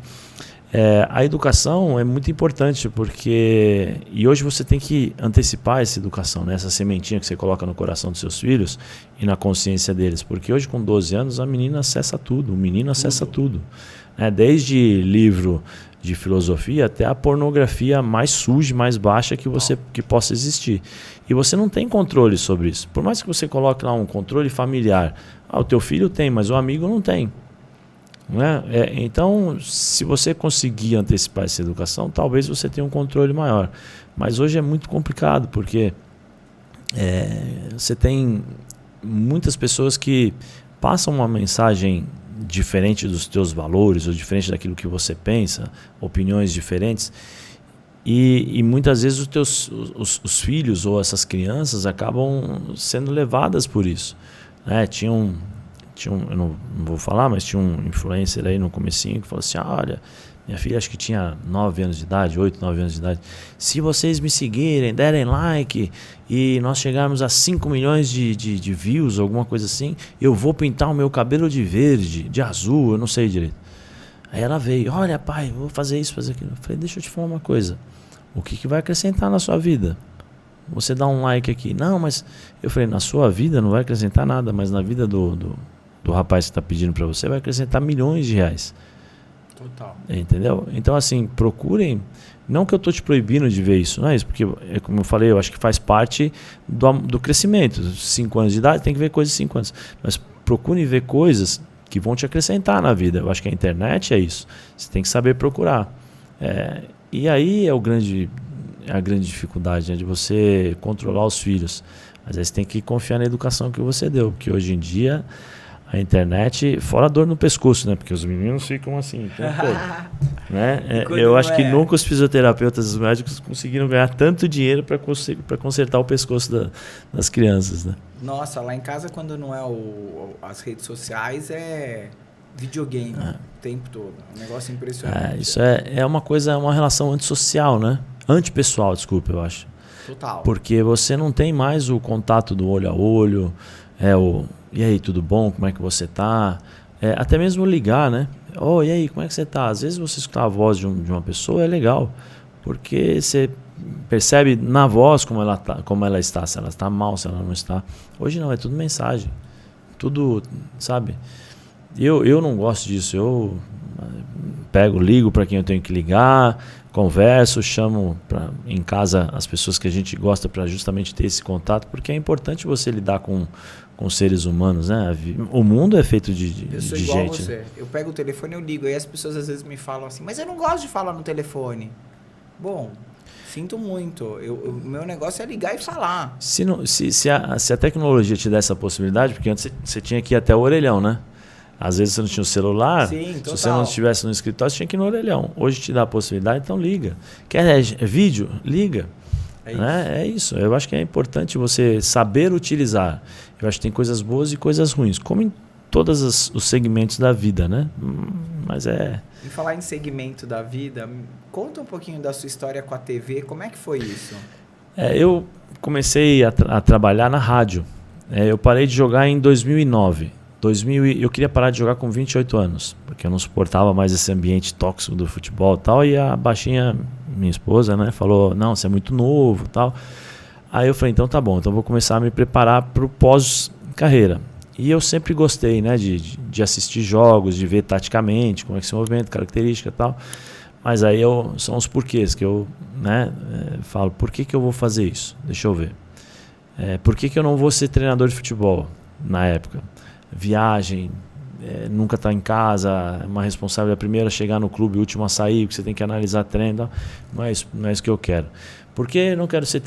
a educação é muito importante, porque... E hoje você tem que antecipar essa educação, né? Essa sementinha que você coloca no coração dos seus filhos e na consciência deles. Porque hoje, com 12 anos, a menina acessa tudo, o menino acessa tudo. Né? Desde livro de filosofia até a pornografia mais suja, mais baixa que possa existir. E você não tem controle sobre isso. Por mais que você coloque lá um controle familiar, o teu filho tem, mas o amigo não tem. Né? Então, se você conseguir antecipar essa educação, talvez você tenha um controle maior. Mas hoje é muito complicado, porque você tem muitas pessoas que passam uma mensagem diferente dos teus valores ou diferente daquilo que você pensa, opiniões diferentes, E muitas vezes os filhos ou essas crianças acabam sendo levadas por isso. Né? Eu não vou falar, mas tinha um influencer aí no comecinho que falou assim, olha, minha filha acho que tinha 9 anos de idade, 8, 9 anos de idade. Se vocês me seguirem, derem like e nós chegarmos a 5 milhões de views, alguma coisa assim, eu vou pintar o meu cabelo de verde, de azul, eu não sei direito. Aí ela veio, olha pai, vou fazer isso, fazer aquilo. Eu falei, deixa eu te falar uma coisa, o que vai acrescentar na sua vida? Você dá um like aqui. Não, mas eu falei, na sua vida não vai acrescentar nada, mas na vida do rapaz que está pedindo para você vai acrescentar milhões de reais. Total. Entendeu? Então, assim, procurem. Não que eu estou te proibindo de ver isso, não é isso, porque, como eu falei, eu acho que faz parte do crescimento. 5 anos de idade tem que ver coisas de 5 anos. Mas procurem ver coisas que vão te acrescentar na vida. Eu acho que a internet é isso. Você tem que saber procurar. E aí é a grande dificuldade, né, de você controlar os filhos. Mas aí você tem que confiar na educação que você deu, porque hoje em dia a internet, fora a dor no pescoço, né? Porque os meninos ficam assim, né? Eu acho que nunca os fisioterapeutas e os médicos conseguiram ganhar tanto dinheiro para consertar o pescoço das crianças, né? Nossa, lá em casa, quando não é as redes sociais, é videogame o tempo todo. Um negócio impressionante. Isso é uma coisa, uma relação antissocial, né? Antipessoal, desculpa, eu acho. Total. Porque você não tem mais o contato do olho a olho, e aí, tudo bom? Como é que você tá? Até mesmo ligar, né? E aí, como é que você tá? Às vezes você escutar a voz de uma pessoa é legal, porque você percebe na voz como ela está, se ela está mal, se ela não está. Hoje não, é tudo mensagem. Tudo, sabe? Eu não gosto disso. Eu ligo para quem eu tenho que ligar, converso, chamo em casa as pessoas que a gente gosta para justamente ter esse contato, porque é importante você lidar com seres humanos, né? O mundo é feito de gente. Eu sou igual a você. Eu pego o telefone e eu ligo. Aí as pessoas às vezes me falam assim, mas eu não gosto de falar no telefone. Bom, sinto muito. O meu negócio é ligar e falar. Se a tecnologia te der essa possibilidade, porque antes você tinha que ir até o orelhão, né? Às vezes você não tinha o celular. Sim, se você não estivesse no escritório, você tinha que ir no orelhão. Hoje te dá a possibilidade, então liga. Quer vídeo? Liga. É isso. Eu acho que é importante você saber utilizar. Eu acho que tem coisas boas e coisas ruins, como em todos os segmentos da vida, né? Mas E falar em segmento da vida, conta um pouquinho da sua história com a TV. Como é que foi isso? Eu comecei a trabalhar na rádio. Eu parei de jogar em 2009. Eu queria parar de jogar com 28 anos, porque eu não suportava mais esse ambiente tóxico do futebol e tal, e a baixinha, minha esposa, né, falou, não, você é muito novo e tal. Aí eu falei, então tá bom, então vou começar a me preparar para o pós-carreira. E eu sempre gostei, né, de assistir jogos, de ver taticamente como é que se movimenta, característica e tal. Mas aí são os porquês que eu, né, falo, por que eu vou fazer isso? Deixa eu ver. Por que eu não vou ser treinador de futebol na época? Viagem, nunca estar em casa, uma responsabilidade, a primeira a chegar no clube, a última a sair, porque você tem que analisar treino, não é isso que eu quero. Por que eu não quero ser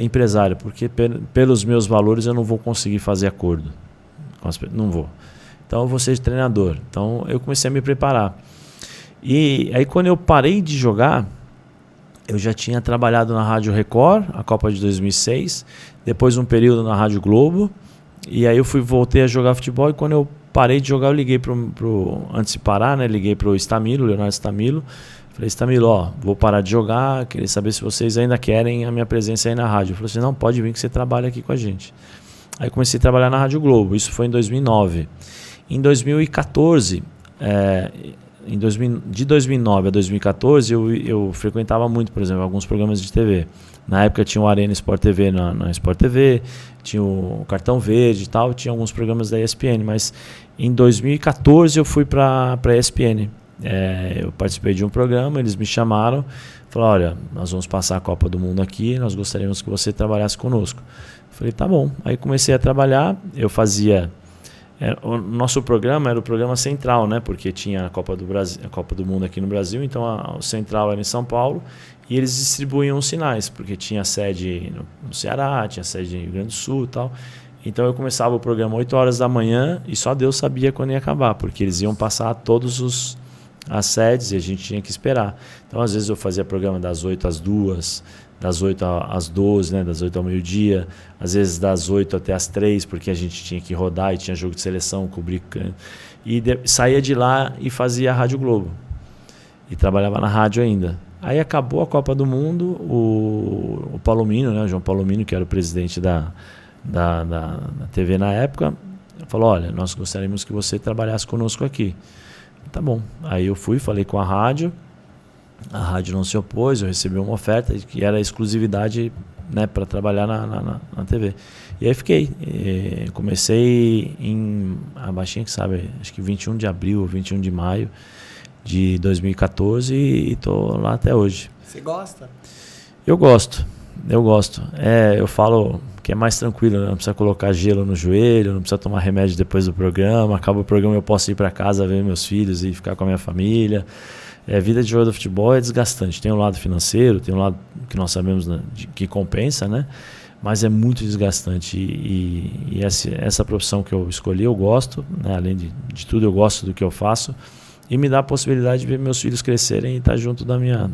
empresário? Porque pelos meus valores eu não vou conseguir fazer acordo, não vou. Então eu vou ser treinador. Então eu comecei a me preparar. E aí quando eu parei de jogar, eu já tinha trabalhado na Rádio Record, a Copa de 2006, depois um período na Rádio Globo. E aí eu voltei a jogar futebol, e quando eu parei de jogar eu liguei antes de parar, né, liguei pro Leonardo Stamilo, falei, Stamilo, vou parar de jogar, queria saber se vocês ainda querem a minha presença aí na rádio. Ele falou assim, não, pode vir que você trabalha aqui com a gente. Aí comecei a trabalhar na Rádio Globo, isso foi em 2009. Em 2014, de 2009 a 2014 eu frequentava muito, por exemplo, alguns programas de TV. Na época tinha o Arena Sport TV na Sport TV, tinha o Cartão Verde e tal, tinha alguns programas da ESPN, mas em 2014 eu fui para a ESPN. Eu participei de um programa, eles me chamaram, falaram, olha, nós vamos passar a Copa do Mundo aqui, nós gostaríamos que você trabalhasse conosco. Eu falei, tá bom. Aí comecei a trabalhar, eu fazia... O nosso programa era o programa central, né? Porque tinha a Copa do Brasil, a Copa do Mundo aqui no Brasil, então o central era em São Paulo e eles distribuíam os sinais, porque tinha sede no Ceará, tinha sede no Rio Grande do Sul e tal. Então eu começava o programa 8 horas da manhã e só Deus sabia quando ia acabar, porque eles iam passar todos as sedes e a gente tinha que esperar. Então, às vezes eu fazia programa das 8 às 2, das 8 às 12, né, das 8 ao meio-dia, às vezes das 8 até às 3, porque a gente tinha que rodar e tinha jogo de seleção, cobrir. E saía de lá e fazia a Rádio Globo. E trabalhava na rádio ainda. Aí acabou a Copa do Mundo, o Palomino, né, o João Palomino, que era o presidente da TV na época, falou: olha, nós gostaríamos que você trabalhasse conosco aqui. Tá bom. Aí eu fui, falei com a rádio não se opôs, eu recebi uma oferta que era exclusividade, né, para trabalhar na TV. E aí fiquei. Comecei a baixinha que sabe, acho que 21 de abril ou 21 de maio de 2014 e tô lá até hoje. Você gosta? Eu gosto. Eu falo que é mais tranquilo, né? Não precisa colocar gelo no joelho, não precisa tomar remédio depois do programa. Acaba o programa, eu posso ir para casa ver meus filhos e ficar com a minha família. A vida de jogador de futebol é desgastante. Tem um lado financeiro, tem um lado que nós sabemos, né, que compensa, né? Mas é muito desgastante. E essa profissão que eu escolhi, eu gosto, né? Além de tudo, eu gosto do que eu faço. E me dá a possibilidade de ver meus filhos crescerem e estar junto da minha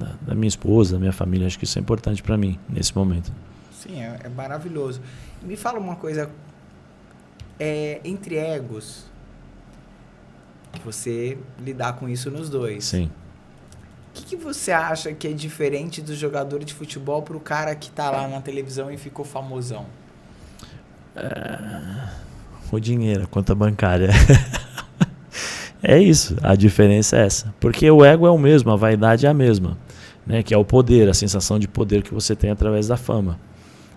esposa, da minha família. Acho que isso é importante para mim, nesse momento. Sim, é maravilhoso. Me fala uma coisa, entre egos, você lidar com isso nos dois. Sim. O que você acha que é diferente do jogador de futebol para o cara que está lá na televisão e ficou famosão? O dinheiro, a conta bancária. É isso, a diferença é essa. Porque o ego é o mesmo, a vaidade é a mesma, né? Que é o poder, a sensação de poder que você tem através da fama.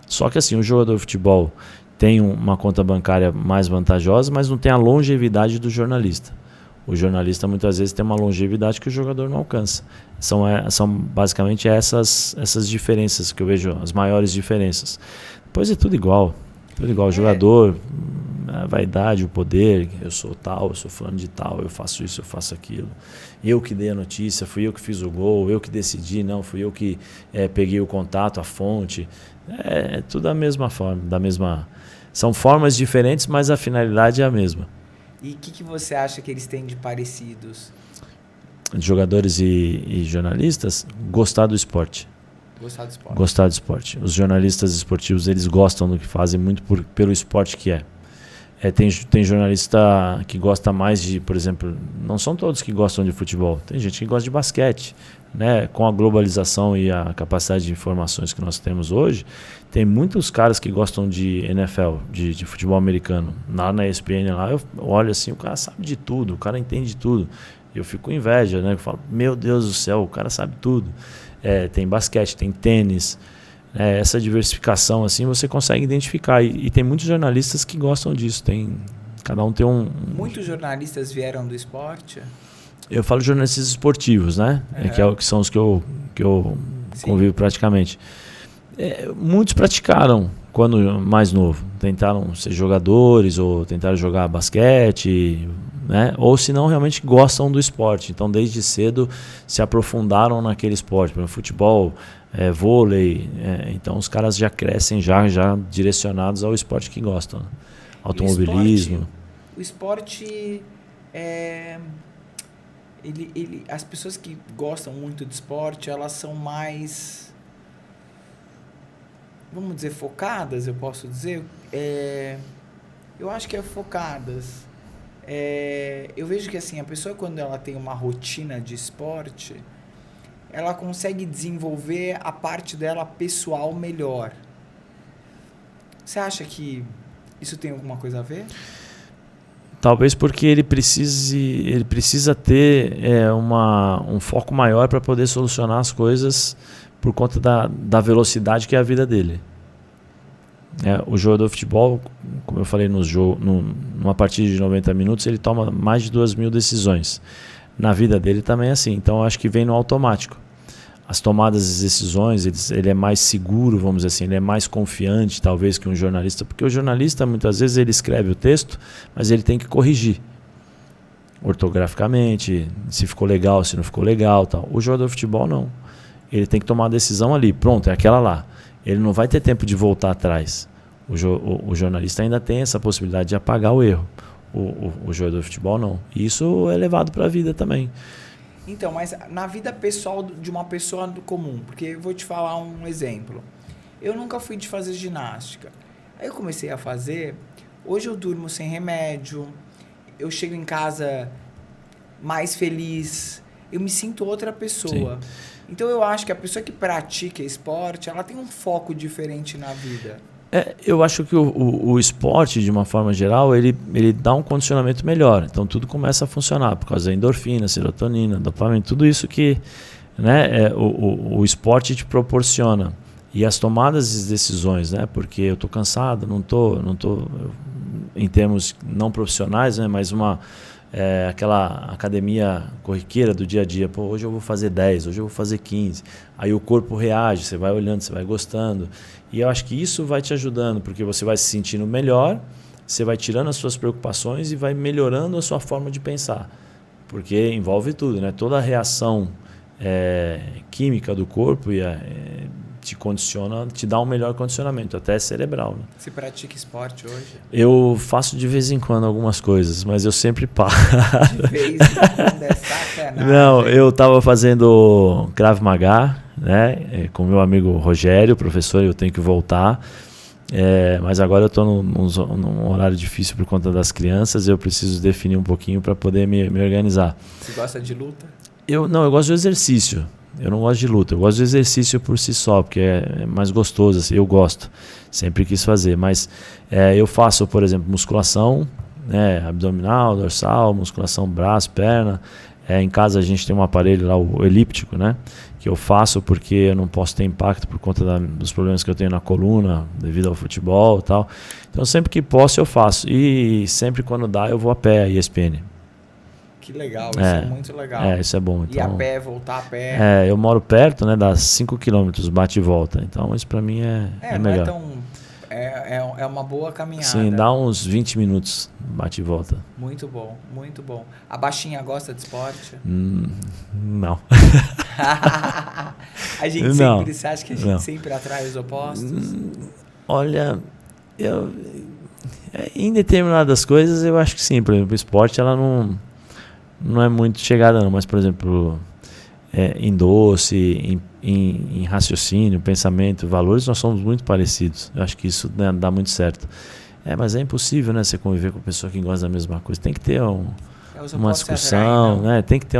Só que assim, o jogador de futebol tem uma conta bancária mais vantajosa, mas não tem a longevidade do jornalista. O jornalista muitas vezes tem uma longevidade que o jogador não alcança. São basicamente essas diferenças que eu vejo, as maiores diferenças. Depois é tudo igual. O jogador, a vaidade, o poder, eu sou tal, eu sou fulano de tal, eu faço isso, eu faço aquilo. Eu que dei a notícia, fui eu que fiz o gol, eu que decidi, não, fui eu que peguei o contato, a fonte. É tudo da mesma forma, são formas diferentes, mas a finalidade é a mesma. E o que você acha que eles têm de parecidos? De jogadores e jornalistas, gostar do esporte. Gostar do esporte. Os jornalistas esportivos, eles gostam do que fazem muito pelo esporte que é. Tem jornalista que gosta mais de, por exemplo, não são todos que gostam de futebol. Tem gente que gosta de basquete, né? Com a globalização e a capacidade de informações que nós temos hoje, tem muitos caras que gostam de NFL, de futebol americano. Lá na ESPN, lá, eu olho assim, o cara sabe de tudo, o cara entende de tudo. Eu fico com inveja, né? Eu falo, meu Deus do céu, o cara sabe tudo. Tem basquete, tem tênis. Essa diversificação assim você consegue identificar. E tem muitos jornalistas que gostam disso. Cada um tem Muitos jornalistas vieram do esporte? Eu falo jornalistas esportivos, né? Que são os que eu convivo praticamente. Muitos praticaram quando mais novo. Tentaram ser jogadores ou tentaram jogar basquete, né? Ou se não, realmente gostam do esporte. Então, desde cedo se aprofundaram naquele esporte. Por exemplo, futebol, vôlei. Então, os caras já crescem já direcionados ao esporte que gostam. Né? Automobilismo. O esporte as pessoas que gostam muito de esporte, elas são mais, vamos dizer, focadas, eu posso dizer. Eu acho que focadas. Eu vejo que assim, a pessoa, quando ela tem uma rotina de esporte, ela consegue desenvolver a parte dela pessoal melhor. Você acha que isso tem alguma coisa a ver? Talvez porque ele precisa ter um foco maior para poder solucionar as coisas por conta da velocidade que é a vida dele. O jogador de futebol, como eu falei, numa partida de 90 minutos, ele toma mais de 2.000 decisões. Na vida dele também é assim. Então, eu acho que vem no automático. As tomadas de decisões, ele é mais seguro, vamos dizer assim, ele é mais confiante, talvez, que um jornalista. Porque o jornalista, muitas vezes, ele escreve o texto, mas ele tem que corrigir ortograficamente, se ficou legal, se não ficou legal. Tal. O jogador de futebol, não. Ele tem que tomar a decisão ali. Pronto, é aquela lá. Ele não vai ter tempo de voltar atrás. O jornalista ainda tem essa possibilidade de apagar o erro. O jogador de futebol não. E isso é levado para a vida também. Então, mas na vida pessoal de uma pessoa comum, porque eu vou te falar um exemplo. Eu nunca fui de fazer ginástica. Aí eu comecei a fazer, hoje eu durmo sem remédio, eu chego em casa mais feliz, eu me sinto outra pessoa. Sim. Então eu acho que a pessoa que pratica esporte, ela tem um foco diferente na vida. Eu acho que o esporte, de uma forma geral, ele dá um condicionamento melhor. Então tudo começa a funcionar por causa da endorfina, serotonina, dopamina, tudo isso que, né, o esporte te proporciona. E as tomadas de decisões, né? Porque eu estou cansado, não tô em termos não profissionais, né? Mas aquela academia corriqueira do dia a dia. Pô, hoje eu vou fazer 10, hoje eu vou fazer 15. Aí o corpo reage, você vai olhando, você vai gostando. E eu acho que isso vai te ajudando, porque você vai se sentindo melhor, você vai tirando as suas preocupações e vai melhorando a sua forma de pensar. Porque envolve tudo, né? Toda a reação química do corpo te condiciona, te dá um melhor condicionamento, até cerebral. Né? Você pratica esporte hoje? Eu faço de vez em quando algumas coisas, mas eu sempre paro. De vez em quando é sacanagem. Não, eu estava fazendo Krav Maga, né, com meu amigo Rogério, professor, eu tenho que voltar. Mas agora eu estou num horário difícil por conta das crianças, eu preciso definir um pouquinho para poder me organizar. Você gosta de luta? Eu gosto de exercício. Eu não gosto de luta, eu gosto do exercício por si só, porque é mais gostoso, assim, eu gosto, sempre quis fazer, mas eu faço, por exemplo, musculação, né, abdominal, dorsal, musculação braço, perna, em casa a gente tem um aparelho lá, o elíptico, né, que eu faço porque eu não posso ter impacto por conta dos problemas que eu tenho na coluna, devido ao futebol e tal, então sempre que posso eu faço, e sempre quando dá eu vou a pé, a ESPN. Que legal, isso é muito legal. Isso é bom. Então, ir a pé, voltar a pé. Eu moro perto, né, dá 5 km, bate e volta. Então isso pra mim é melhor. É uma boa caminhada. Sim, dá uns 20 minutos, bate e volta. Muito bom, muito bom. A baixinha gosta de esporte? Não. Você acha que a gente sempre atrai os opostos? Olha, em determinadas coisas eu acho que sim. Por exemplo, o esporte ela não é muito chegada não, mas por exemplo em doce, em raciocínio, pensamento, valores, nós somos muito parecidos. Eu acho que isso, né, dá muito certo. Mas é impossível, né, você conviver com uma pessoa que gosta da mesma coisa. Tem que ter uma discussão, né? Tem que ter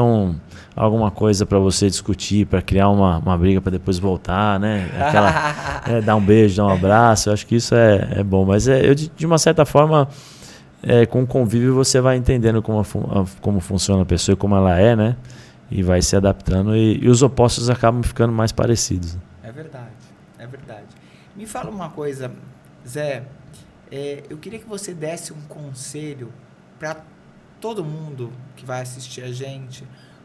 alguma coisa para você discutir, para criar uma briga para depois voltar, né? Dar um beijo, dar um abraço. Eu acho que isso é bom. Mas eu de uma certa forma com o convívio você vai entendendo como funciona a pessoa e como ela é, né? E vai se adaptando e os opostos acabam ficando mais parecidos. É verdade, é verdade. Me fala uma coisa, Zé, eu queria que você desse um conselho para todo mundo que vai assistir a gente,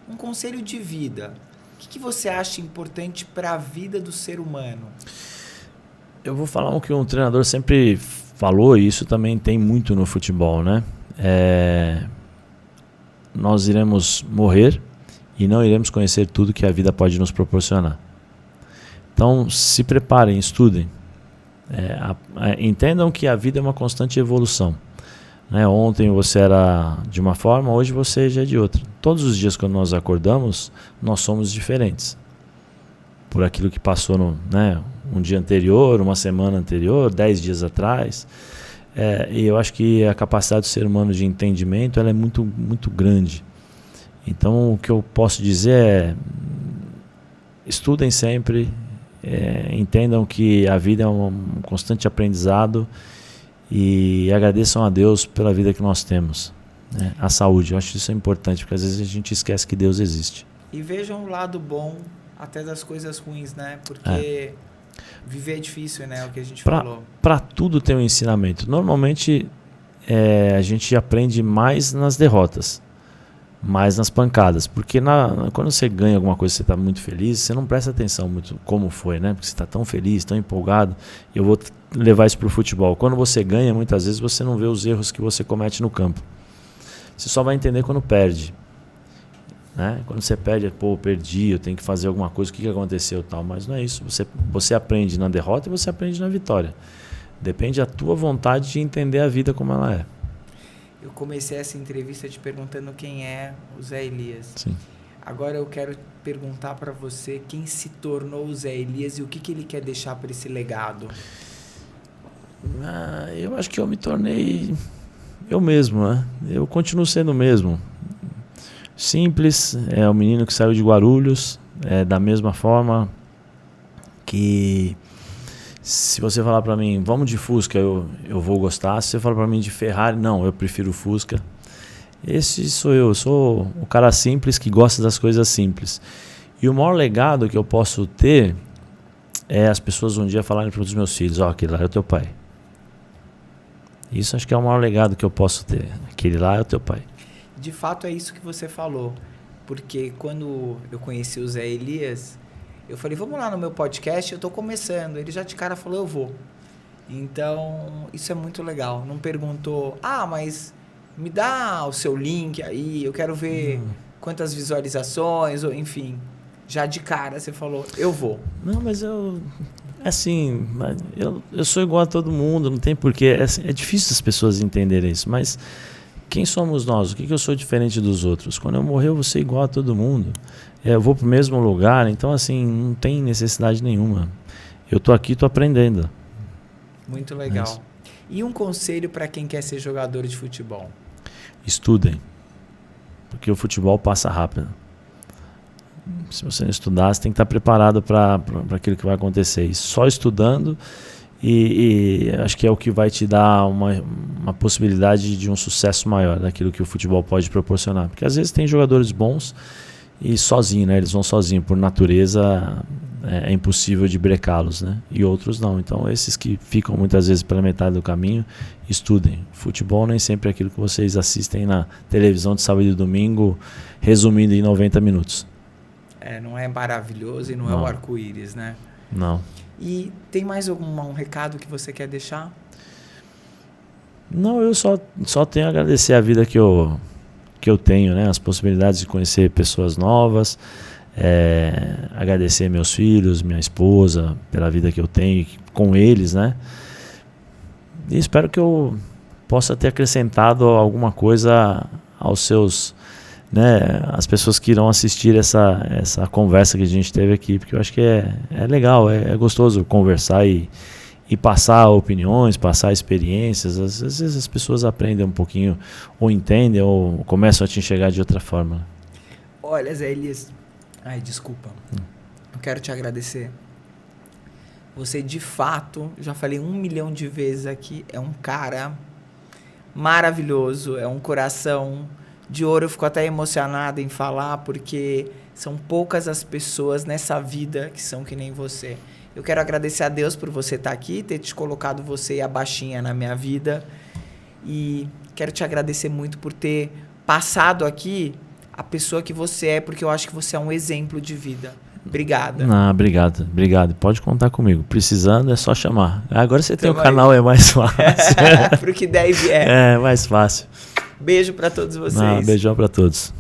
um conselho de vida. O que você acha importante para a vida do ser humano? Eu vou falar o que um treinador sempre falou, e isso também tem muito no futebol, né? Nós iremos morrer e não iremos conhecer tudo que a vida pode nos proporcionar. Então, se preparem, estudem. Entendam que a vida é uma constante evolução. Né? Ontem você era de uma forma, hoje você já é de outra. Todos os dias quando nós acordamos, nós somos diferentes. Por aquilo que passou um dia anterior, uma semana anterior, 10 dias atrás. E eu acho que a capacidade do ser humano de entendimento ela é muito, muito grande. Então o que eu posso dizer é: estudem sempre, entendam que a vida é um constante aprendizado e agradeçam a Deus pela vida que nós temos. A saúde, eu acho que isso é importante, porque às vezes a gente esquece que Deus existe. E vejam o lado bom até das coisas ruins, né? Porque viver é difícil, né? É o que a gente falou. Para tudo tem um ensinamento. Normalmente a gente aprende mais nas derrotas, mais nas pancadas. Porque quando você ganha alguma coisa, você está muito feliz, você não presta atenção muito como foi, né? Porque você está tão feliz, tão empolgado. Eu vou levar isso para o futebol. Quando você ganha, muitas vezes você não vê os erros que você comete no campo. Você só vai entender quando perde. Né? Quando você perde, perdi, eu tenho que fazer alguma coisa, o que aconteceu tal, mas não é isso. Você aprende na derrota e você aprende na vitória. Depende da tua vontade de entender a vida como ela é. Eu comecei essa entrevista te perguntando quem é o Zé Elias. Sim. Agora eu quero perguntar para você quem se tornou o Zé Elias e o que ele quer deixar para esse legado. Eu acho que eu me tornei eu mesmo, né? Eu continuo sendo o mesmo. Simples, é o menino que saiu de Guarulhos, da mesma forma que se você falar para mim, vamos de Fusca, eu vou gostar. Se você falar para mim de Ferrari, não, eu prefiro Fusca. Esse sou eu sou o cara simples que gosta das coisas simples. E o maior legado que eu posso ter é as pessoas um dia falarem para os meus filhos, aquele lá é o teu pai. Isso acho que é o maior legado que eu posso ter. Aquele lá é o teu pai. De fato é isso que você falou, porque quando eu conheci o Zé Elias, eu falei, vamos lá no meu podcast, eu tô começando. Ele já de cara falou, eu vou. Então, isso é muito legal. Não perguntou, mas me dá o seu link aí, eu quero ver quantas visualizações, ou enfim. Já de cara você falou, eu vou. Não, mas assim, eu sou igual a todo mundo, não tem porquê. É difícil as pessoas entenderem isso, mas quem somos nós? O que eu sou diferente dos outros? Quando eu morrer, eu vou ser igual a todo mundo. Eu vou pro mesmo lugar, então assim, não tem necessidade nenhuma. Eu tô aqui, tô aprendendo. Muito legal. E um conselho para quem quer ser jogador de futebol? Estudem, porque o futebol passa rápido. Se você não estudar, você tem que estar preparado para aquilo que vai acontecer. E só estudando, e acho que é o que vai te dar uma possibilidade de um sucesso maior daquilo que o futebol pode proporcionar. Porque às vezes tem jogadores bons e sozinho, né? Eles vão sozinhos, por natureza é impossível de brecá-los, né? E outros não. Então esses que ficam muitas vezes pela metade do caminho, estudem. Futebol nem sempre é aquilo que vocês assistem na televisão de sábado e domingo, resumindo em 90 minutos. Não é maravilhoso e não é o arco-íris, né? Não. E tem mais algum recado que você quer deixar? Não, eu só tenho a agradecer a vida que eu tenho, né? As possibilidades de conhecer pessoas novas, agradecer meus filhos, minha esposa, pela vida que eu tenho com eles, né? E espero que eu possa ter acrescentado alguma coisa aos seus, né, as pessoas que irão assistir essa conversa que a gente teve aqui, porque eu acho que é legal, é gostoso conversar e passar opiniões, passar experiências. Às vezes as pessoas aprendem um pouquinho, ou entendem, ou começam a te enxergar de outra forma. Olha, Zé Elias, desculpa, eu quero te agradecer. Você de fato, já falei 1 milhão de vezes aqui, é um cara maravilhoso, é um coração de ouro. Eu fico até emocionado em falar, porque são poucas as pessoas nessa vida que são que nem você. Eu quero agradecer a Deus por você estar aqui, ter te colocado você e a baixinha na minha vida. E quero te agradecer muito por ter passado aqui a pessoa que você é, porque eu acho que você é um exemplo de vida. Obrigada. Obrigado. Pode contar comigo. Precisando é só chamar. Agora você tem o canal, é mais fácil. Pro que der e vier. É mais fácil. Beijo para todos vocês. Beijão para todos.